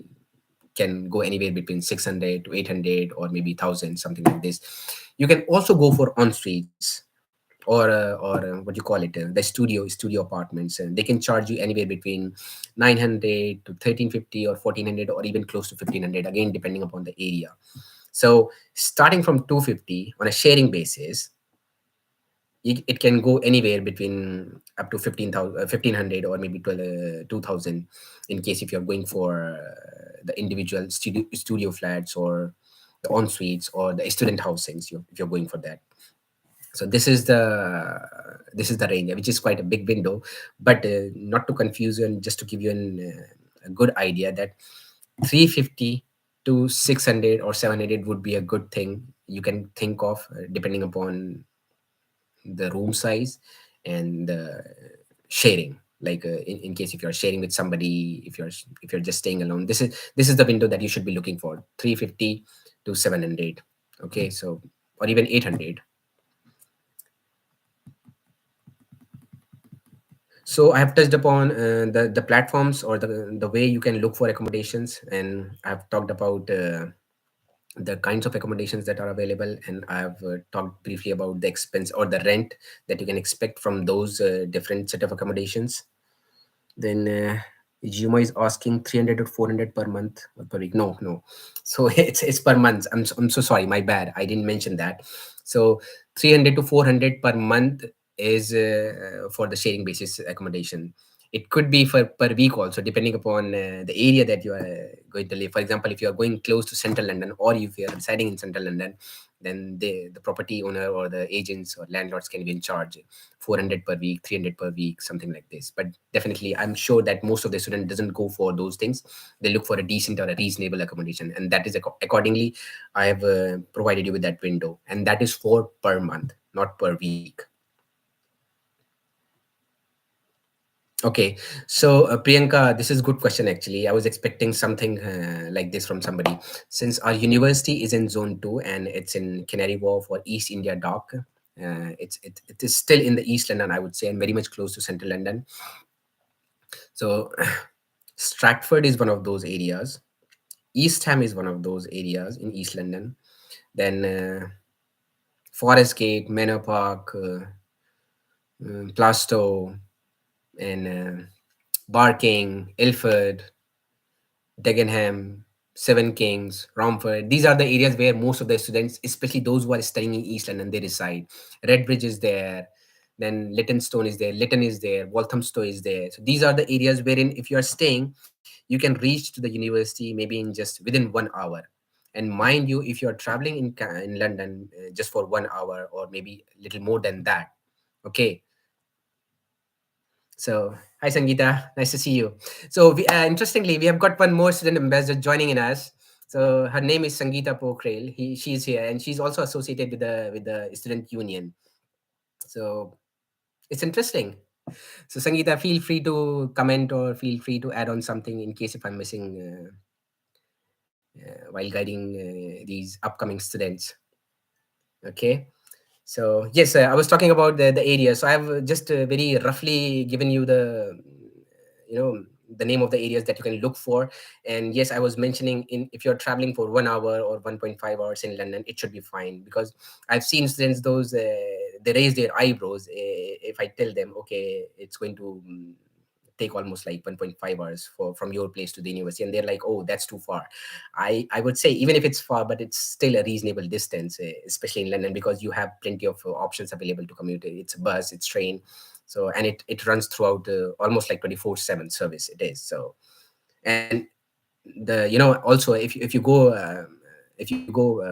can go anywhere between 600 to 800, or maybe 1000, something like this. You can also go for en suites, or what do you call it, the studio apartments, and they can charge you anywhere between 900 to 1350, or 1400, or even close to 1500, again depending upon the area. So starting from 250 on a sharing basis, it can go anywhere between up to 15,000, 1500, or maybe 12, 2000, in case if you're going for the individual studio flats, or the en suites, or the student housings, if you're going for that. So this is the range, which is quite a big window. But not to confuse you, and just to give you a good idea, that 350 to 600 or 700 would be a good thing you can think of, depending upon the room size and the sharing. Like in case if you're sharing with somebody, if you're just staying alone, this is the window that you should be looking for: 350 to 700. Okay, so, or even 800. So I have touched upon the platforms, or the way you can look for accommodations, and I've talked about the kinds of accommodations that are available, and I've talked briefly about the expense or the rent that you can expect from those different set of accommodations. Then Juma is asking 300 to 400 per month or per week. No, no. So it's per month. I'm so sorry. My bad. I didn't mention that. So 300 to 400 per month is for the sharing basis accommodation. It could be for per week also, depending upon the area that you are going to live. For example, if you are going close to central London, or if you are residing in central London, then the property owner or the agents or landlords can be in charge 400 per week, 300 per week, something like this. But definitely, I'm sure that most of the student doesn't go for those things. They look for a decent or a reasonable accommodation, and that is accordingly I have provided you with that window, and that is for per month, not per week. Okay, so Priyanka, this is good question actually. I was expecting something like this from somebody. Since our university is in Zone 2 and it's in Canary Wharf or East India Dock, it is still in the East London, I would say, and very much close to Central London. So Stratford is one of those areas. East Ham is one of those areas in East London. Then Forest Gate, Manor Park, Plaistow, and Barking, Ilford, Dagenham, Seven Kings, Romford. These are the areas where most of the students, especially those who are studying in East London, they reside. Redbridge is there, then Lyttonstone is there, Lytton is there, Walthamstow is there. So these are the areas wherein if you are staying, you can reach to the university maybe in just within 1 hour. And mind you, if you are traveling in London just for 1 hour or maybe a little more than that, okay. So, hi Sangeeta, nice to see you. So, interestingly, we have got one more student ambassador joining in us. So, her name is Sangeeta Pokhrel. She's here, and she's also associated with the student union. So, it's interesting. So, Sangeeta, feel free to comment or feel free to add on something in case if I'm missing while guiding these upcoming students. Okay. So yes, I was talking about the area. So I've just very roughly given you the you know the name of the areas that you can look for. And yes, I was mentioning in if you're traveling for 1 hour or 1.5 hours in London, it should be fine because I've seen students those they raise their eyebrows if I tell them okay, it's going to take almost like 1.5 hours for from your place to the university, and they're like, oh, that's too far. I would say even if it's far, but it's still a reasonable distance, especially in London, because you have plenty of options available to commute. It's bus, it's train, so and it runs throughout almost like 24/7 service. It is so, and the also if you go if you go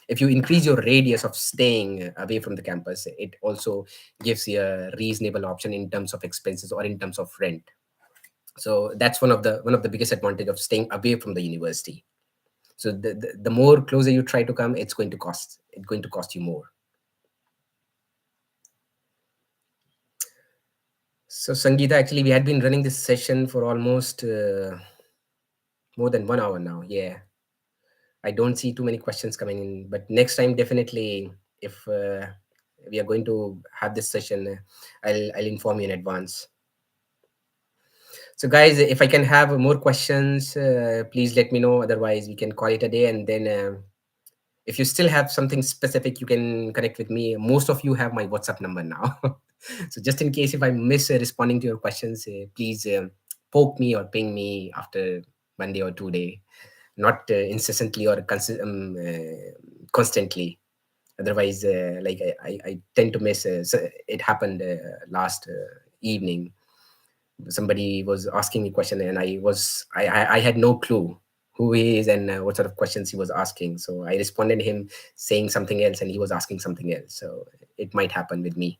if you increase your radius of staying away from the campus, it also gives you a reasonable option in terms of expenses or in terms of rent. So that's one of the biggest advantage of staying away from the university. So the more closer you try to come, it's going to cost you more. So Sangeeta, actually we had been running this session for almost more than 1 hour now. Yeah, I don't see too many questions coming in, but next time definitely, if we are going to have this session, I'll inform you in advance. So guys, if I can have more questions, please let me know. Otherwise, we can call it a day, and then if you still have something specific, you can connect with me. Most of you have my WhatsApp number now. So just in case if I miss responding to your questions, please poke me or ping me after 1 day or 2 day, not incessantly or constantly. Otherwise, like I tend to miss. So it happened last evening. Somebody was asking me question, and I had no clue who he is and what sort of questions he was asking. So I responded him saying something else, and he was asking something else. So it might happen with me.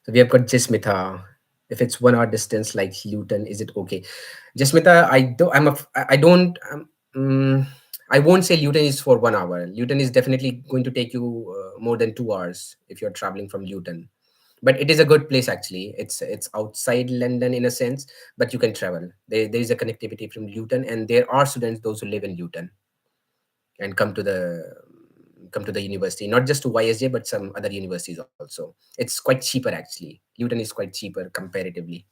So we have got Jismitha. If it's 1 hour distance like Luton, is it okay? Jismitha, I don't I won't say Luton is for 1 hour. Luton is definitely going to take you more than 2 hours if you're traveling from Luton. But it is a good place actually. It's outside London in a sense, but you can travel. There is a connectivity from Luton, and there are students those who live in Luton and come to the university, not just to YSJ, but some other universities also. It's quite cheaper actually. Luton is quite cheaper comparatively.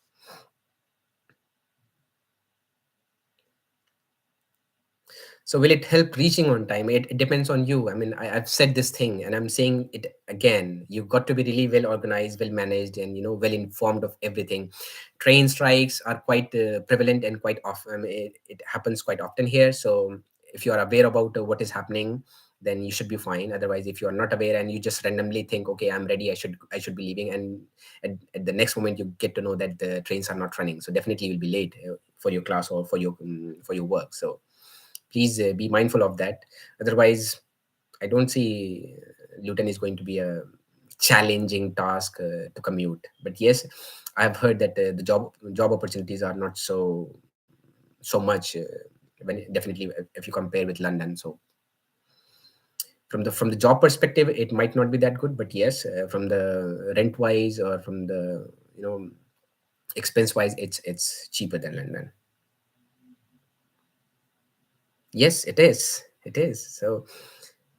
So will it help reaching on time? It depends on you. I mean, I've said this thing and I'm saying it again. You've got to be really well organized, well managed, and well informed of everything. Train strikes are quite prevalent and quite often. It happens quite often here. So if you are aware about what is happening, then you should be fine. Otherwise, if you are not aware and you just randomly think, okay, I'm ready, I should be leaving, and at the next moment you get to know that the trains are not running, so definitely you'll be late for your class or for your work. So please be mindful of that. Otherwise, I don't see Luton is going to be a challenging task to commute. But yes, I've heard that the job opportunities are not so much when definitely if you compare with London. So from the job perspective, it might not be that good. But yes, from the rent wise or from the expense wise, it's cheaper than London. Yes, it is. It is. So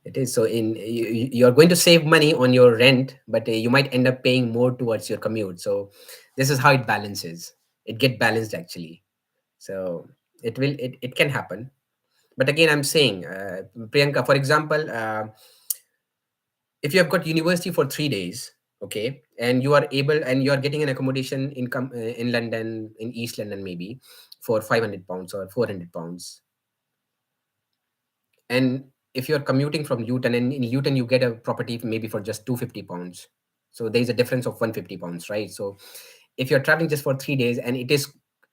it is. So you're going to save money on your rent, but you might end up paying more towards your commute. So this is how it balances. It get balanced actually. So it can happen. But again, I'm saying, Priyanka, for example, if you have got university for 3 days, okay, and you are able and you are getting an accommodation income in London, in East London maybe, for £500 or £400, and if you're commuting from Luton, and in Luton you get a property maybe for just £250, so there's a difference of £150, right? So if you're traveling just for 3 days and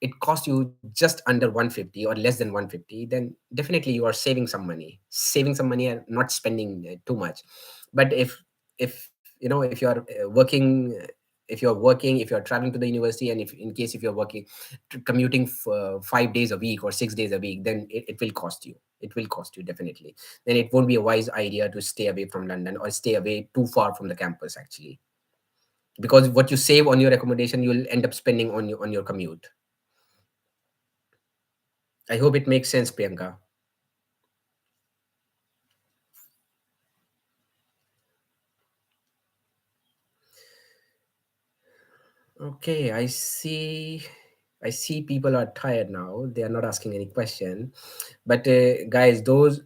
it costs you just under 150 or less than 150, then definitely you are saving some money and not spending too much. But if if you're working, if you're traveling to the university, and if in case if you're working, commuting for 5 days a week or 6 days a week, then it will cost you. It will cost you definitely. Then it won't be a wise idea to stay away from London or stay away too far from the campus actually, because what you save on your accommodation you'll end up spending on your commute. I hope it makes sense, Priyanka. Okay, I see people are tired now. They are not asking any question. But guys, those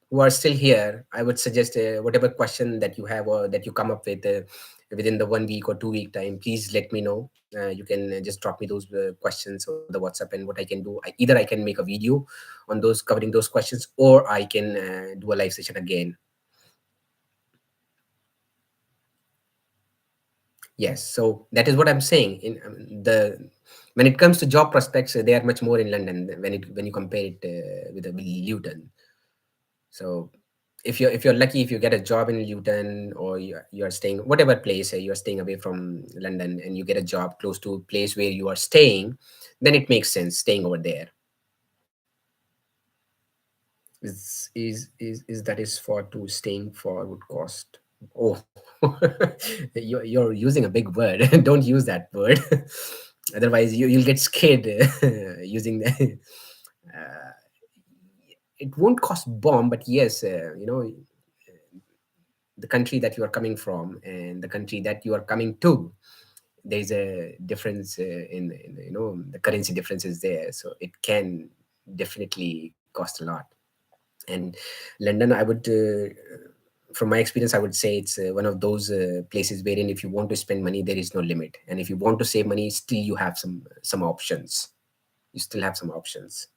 who are still here, I would suggest whatever question that you have or that you come up with within the 1 week or 2 week time, please let me know. You can just drop me those questions on the WhatsApp, and what I can do, either I can make a video on those covering those questions, or I can do a live session again. Yes, so that is what I'm saying. In the When it comes to job prospects, they are much more in London when you compare it with Luton. So if you're lucky, if you get a job in Luton, or you're staying whatever place you're staying away from London, and you get a job close to a place where you are staying, then it makes sense staying over there. Is that is for to staying for would cost? Oh, you're using a big word. Don't use that word. Otherwise you'll get scared using the uh, it won't cost bomb, but yes, the country that you are coming from and the country that you are coming to, there's a difference in the currency difference is there, so it can definitely cost a lot. And London, I would from my experience, I would say it's one of those places wherein if you want to spend money, there is no limit, and if you want to save money, still you have some options. You still have some options.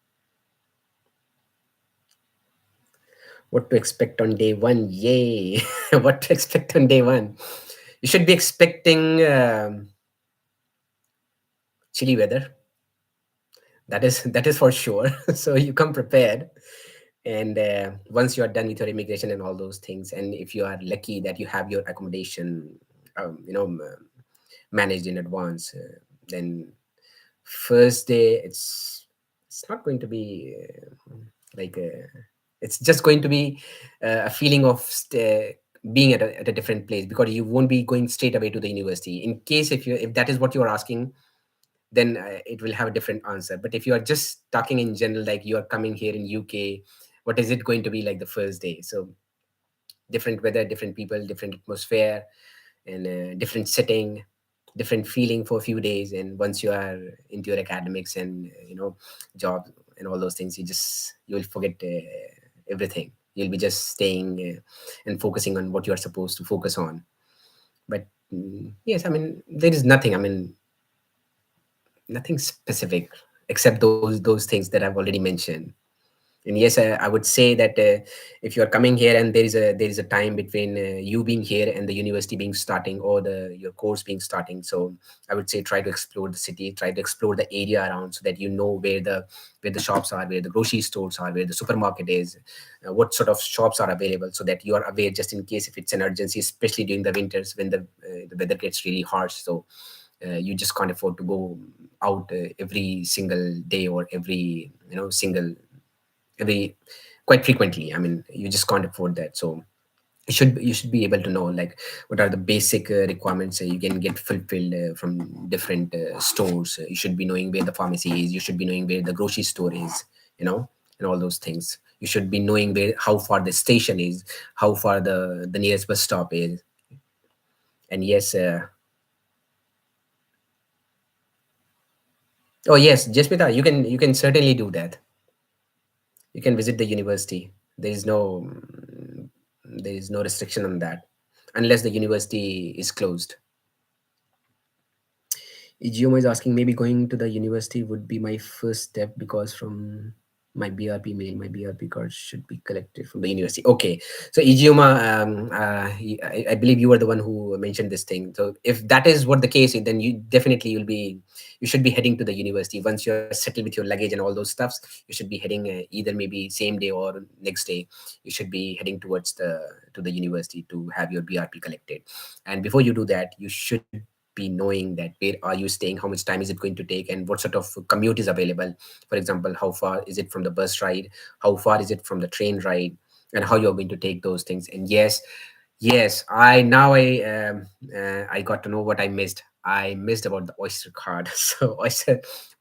What to expect on day one? Yay! What to expect on day one? You should be expecting chilly weather. That is for sure. So you come prepared, and once you are done with your immigration and all those things, and if you are lucky that you have your accommodation, managed in advance, then first day it's not going to be like it's just going to be a feeling of being at a different place, because you won't be going straight away to the university. In case if that is what you are asking, then it will have a different answer. But if you are just talking in general, like you are coming here in UK, what is it going to be like the first day? So different weather, different people, different atmosphere, and different setting, different feeling for a few days. And once you are into your academics and job and all those things, you will forget everything. You'll be just staying and focusing on what you are supposed to focus on. But yes, I mean, there is nothing, I mean, nothing specific except those things that I've already mentioned. And yes, I would say that if you are coming here and there is a time between you being here and the university being starting, or the your course being starting, so I would say try to explore the city, try to explore the area around, so that you know where the shops are, where the grocery stores are, where the supermarket is, what sort of shops are available, so that you are aware just in case if it's an emergency, especially during the winters when the weather gets really harsh. So you just can't afford to go out every single day, or every single every quite frequently. I mean, you just can't afford that. So you should be able to know, like, what are the basic requirements you can get fulfilled from different stores. You should be knowing where the pharmacy is, you should be knowing where the grocery store is, you know and all those things. You should be knowing where how far the station is, how far the nearest bus stop is. And yes, oh yes, Jasmita, you can certainly do that. You can visit the university. There is no restriction on that, unless the university is closed. Igioma is asking, maybe going to the university would be my first step, because from my BRP mail, my BRP card should be collected from the university. Okay, so Igioma, I believe you were the one who mentioned this thing. So if that is what the case is, then you should be heading to the university once you're settled with your luggage and all those stuffs. You should be heading either maybe same day or next day. You should be heading towards the university to have your BRP collected. And before you do that, you should be knowing that where are you staying, how much time is it going to take, and what sort of commute is available. For example, how far is it from the bus ride, how far is it from the train ride, and how you're going to take those things. And yes, yes, I got to know what I missed about the Oyster card. So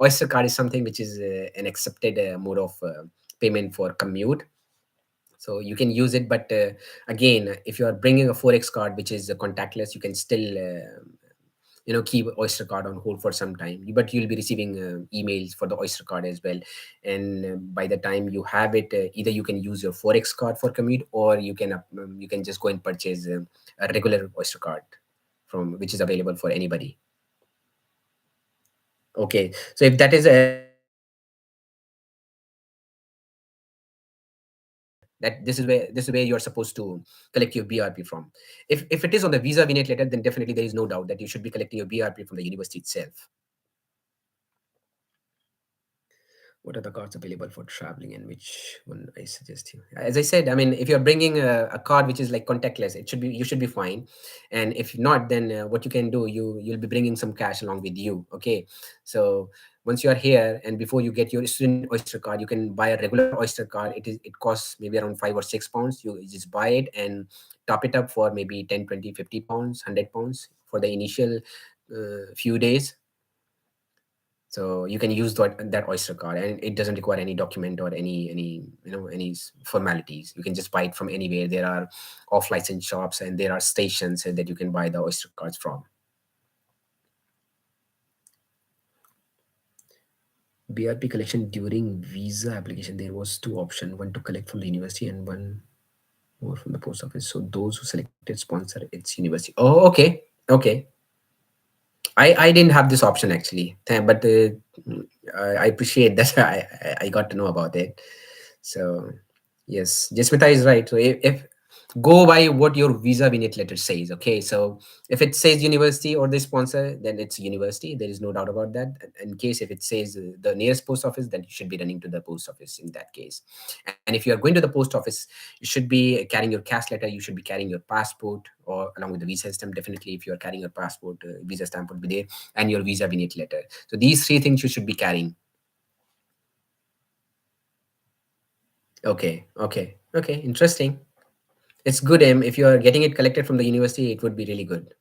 Oyster card is something which is an accepted mode of payment for commute. So you can use it, but again, if you are bringing a forex card which is contactless, you can still keep Oyster card on hold for some time, but you'll be receiving emails for the Oyster card as well. And by the time you have it, either you can use your forex card for commute, or you can just go and purchase a regular Oyster card from which is available for anybody. Okay, so if that is that this is where you are supposed to collect your BRP from. If it is on the visa vignette letter, then definitely there is no doubt that you should be collecting your BRP from the university itself. What are the cards available for traveling, and which one I suggest you? As I said, I mean, if you're bringing a card which is like contactless, you should be fine. And if not, then what you can do, you'll be bringing some cash along with you. Okay, so once you are here and before you get your student Oyster card, you can buy a regular Oyster card. It costs maybe around 5 or 6 pounds. You just buy it and top it up for maybe 10, 20, 50 pounds, 100 pounds for the initial few days. So you can use that Oyster card, and it doesn't require any document or any formalities. You can just buy it from anywhere. There are off license shops, and there are stations that you can buy the Oyster cards from. BRP collection during visa application, there was two options: one to collect from the university and one more from the post office. So those who selected sponsor its university. Oh, okay, okay. I didn't have this option actually, but I appreciate that. I got to know about it. So yes, Jasmita is right. So if go by what your visa vignette letter says. Okay, so if it says university or the sponsor, then it's university. There is no doubt about that. In case if it says the nearest post office, then you should be running to the post office in that case. And if you are going to the post office, you should be carrying your cash letter. You should be carrying your passport, or along with the visa stamp. Definitely, if you are carrying your passport, visa stamp would be there, and your visa vignette letter. So these three things you should be carrying. Okay, okay, okay. Interesting. It's good. If you are getting it collected from the university, it would be really good,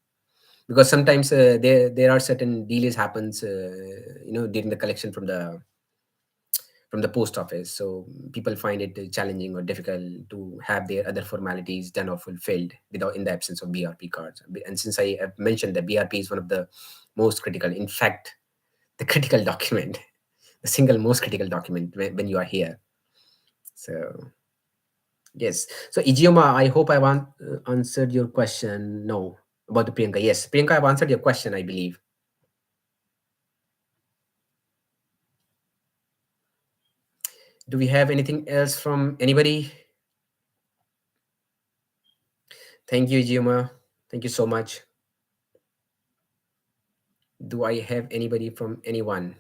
because sometimes there are certain delays happens during the collection from the post office. So people find it challenging or difficult to have their other formalities done or fulfilled without in the absence of BRP cards. And since I have mentioned that BRP is one of the most critical, in fact, the critical document, the single most critical document when you are here. So yes. So Igioma, I hope I've answered your question. No, about the Priyanka. Yes, Priyanka, I've answered your question, I believe. Do we have anything else from anybody? Thank you, Gioma. Thank you so much. Do I have anybody from anyone?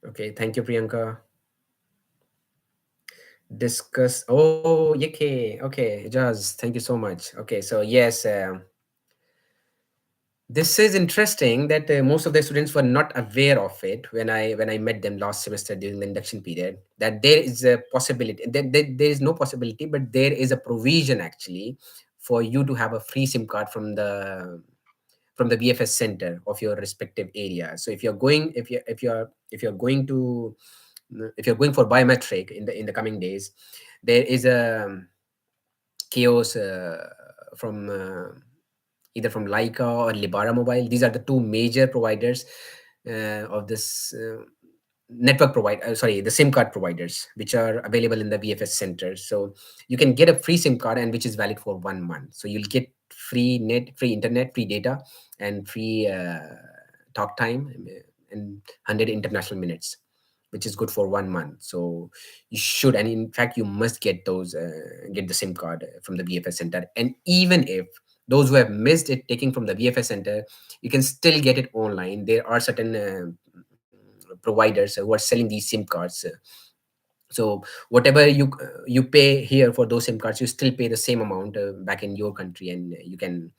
Okay, thank you, Priyanka. Discuss. Oh, Yake. Okay, Jazz. Thank you so much. Okay, so yes, this is interesting that most of the students were not aware of it when I met them last semester during the induction period. That there is a possibility. There is no possibility, but there is a provision actually for you to have a free SIM card from the BFS center of your respective area. So if you're going, if you're going to, if you're going for biometric in the coming days, there is a chaos from either from Leica or Libara Mobile. These are the two major providers of this network provider. Sorry, the SIM card providers, which are available in the VFS centers. So you can get a free SIM card and which is valid for 1 month. So you'll get free net, free internet, free data, and free talk time and 100 international minutes, which is good for 1 month. So you should, and in fact, you must get those, get the SIM card from the VFS center. And even if those who have missed it taking from the VFS center, you can still get it online. There are certain providers who are selling these SIM cards. So whatever you pay here for those SIM cards, you still pay the same amount back in your country, and you can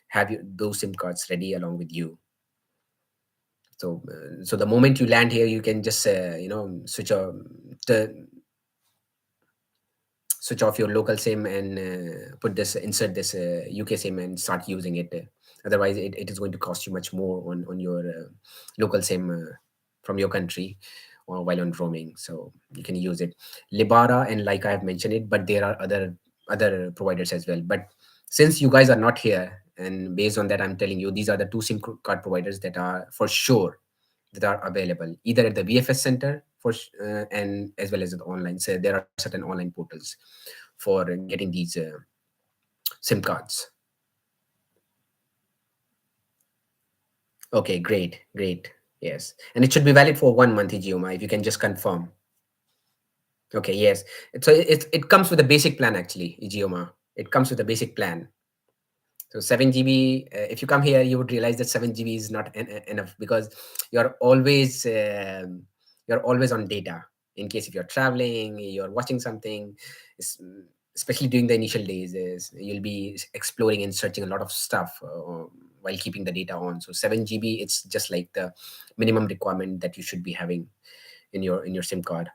have those SIM cards ready along with you. So the moment you land here, you can just the switch off your local SIM and put this insert this UK SIM and start using it. Otherwise, it is going to cost you much more on your local SIM from your country or while on roaming. So you can use it. Libara and like I have mentioned it, but there are other providers as well. But since you guys are not here, and based on that, I'm telling you these are the two SIM card providers that are for sure that are available either at the VFS center and as well as the online. So there are certain online portals for getting these SIM cards. Okay, great, great. Yes, and it should be valid for 1 month, Igioma, if you can just confirm. Okay, yes. It comes with a basic plan actually, Igioma. It comes with a basic plan. So 7 GB, if you come here, you would realize that 7 GB is not enough because you're always you're always on data. In case if you're traveling, you're watching something, es- especially during the initial days, you'll be exploring and searching a lot of stuff while keeping the data on. So 7 GB, it's just like the minimum requirement that you should be having in your SIM card.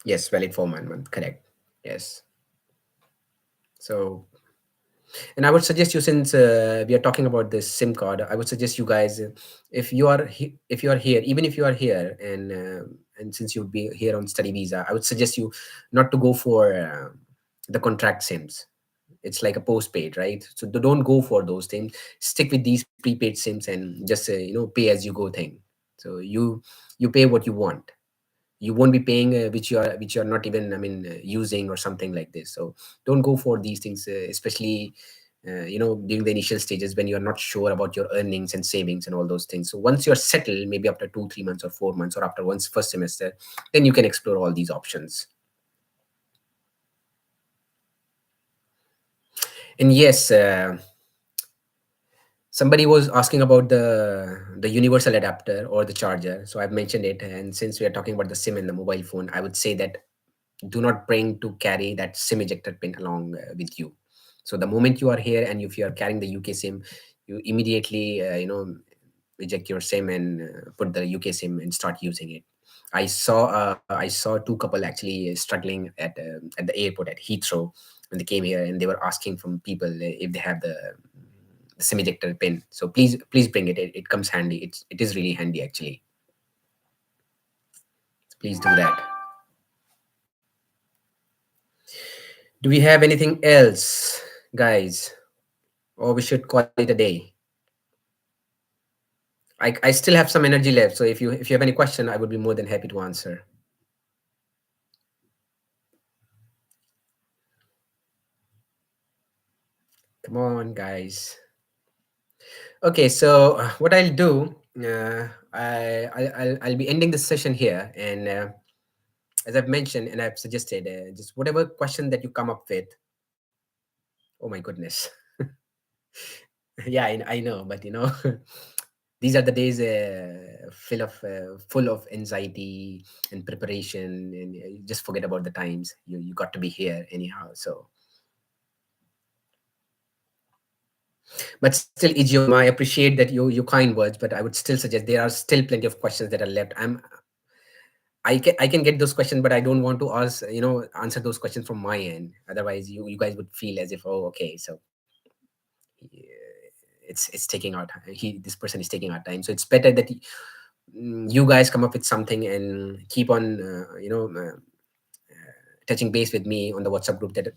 Yes, valid for 1 month. Correct. Yes. So and I would suggest you, since we are talking about this SIM card, I would suggest you guys, if you are here, even if you are here, and since you'd be here on study visa, I would suggest you not to go for the contract SIMs. It's like a postpaid, right? So don't go for those things. Stick with these prepaid SIMs and just pay as you go thing. So you pay what you want. You won't be paying which you are not even, I mean, using or something like this. So don't go for these things, especially during the initial stages when you're not sure about your earnings and savings and all those things. So once you're settled, maybe after 2 3 months or 4 months, or after once first semester, then you can explore all these options. And yes, somebody was asking about the universal adapter or the charger, so I've mentioned it. And since we are talking about the SIM and the mobile phone, I would say that do not bring to carry that SIM ejector pin along with you. So the moment you are here and if you are carrying the UK SIM, you immediately eject your SIM and put the UK SIM and start using it. I saw two couple actually struggling at the airport at Heathrow when they came here, and they were asking from people if they have the SIM ejector pin. So please bring it. It comes handy. It is really handy actually. Please do that. Do we have anything else, guys? Or we should call it a day? I still have some energy left, so if you have any question, I would be more than happy to answer. Come on, guys. Okay, so what I'll do, I'll be ending this session here, and as I've mentioned and I've suggested, just whatever question that you come up with. Oh my goodness. Yeah, I know, but these are the days full of anxiety and preparation, and you just forget about the times. You got to be here anyhow. So, but still, Idiom, I appreciate that your kind words, but I would still suggest there are still plenty of questions that are left. I can get those questions, but I don't want to answer those questions from my end. Otherwise, you guys would feel as if, oh, okay, so it's taking our time. This person is taking our time. So it's better that you guys come up with something and keep on touching base with me on the WhatsApp group that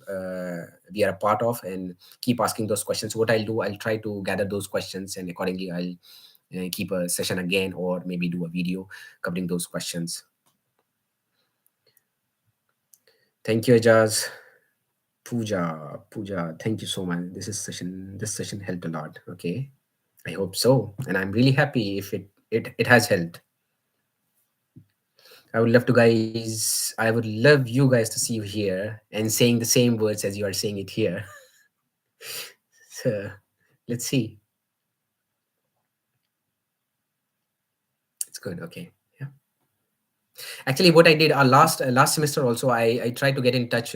we are a part of, and keep asking those questions. What I'll do, I'll try to gather those questions, and accordingly I'll keep a session again, or maybe do a video covering those questions. Thank you, Ajaz. Pooja, thank you so much. This session helped a lot. Okay, I hope so, and I'm really happy if it has helped. I would love you guys to see you here and saying the same words as you are saying it here. So let's see. It's good. Okay. Yeah. Actually, what I did last semester also, I tried to get in touch.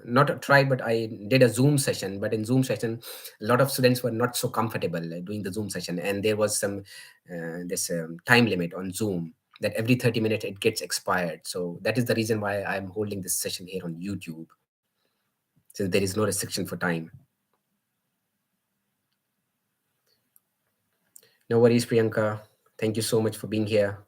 Not tried, but I did a Zoom session. But in Zoom session, a lot of students were not so comfortable doing the Zoom session, and there was some this time limit on Zoom that every 30 minutes it gets expired. So that is the reason why I'm holding this session here on YouTube, since there is no restriction for time. No worries, Priyanka. Thank you so much for being here.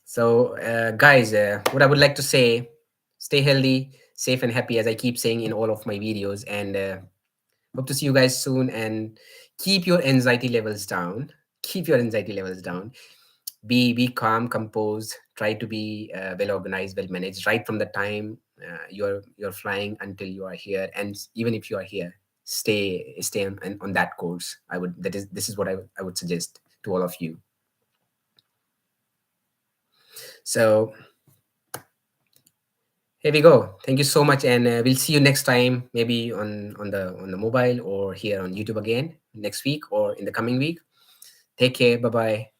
So, guys, what I would like to say, stay healthy, safe, and happy, as I keep saying in all of my videos. And hope to see you guys soon. And keep your anxiety levels down. Keep your anxiety levels down. Be calm, composed. Try to be well organized, well managed. Right from the time you're flying until you are here, and even if you are here, stay on that course. This is what I would suggest to all of you. So here we go. Thank you so much, and we'll see you next time, maybe on the mobile or here on YouTube again next week or in the coming week. Take care. Bye bye.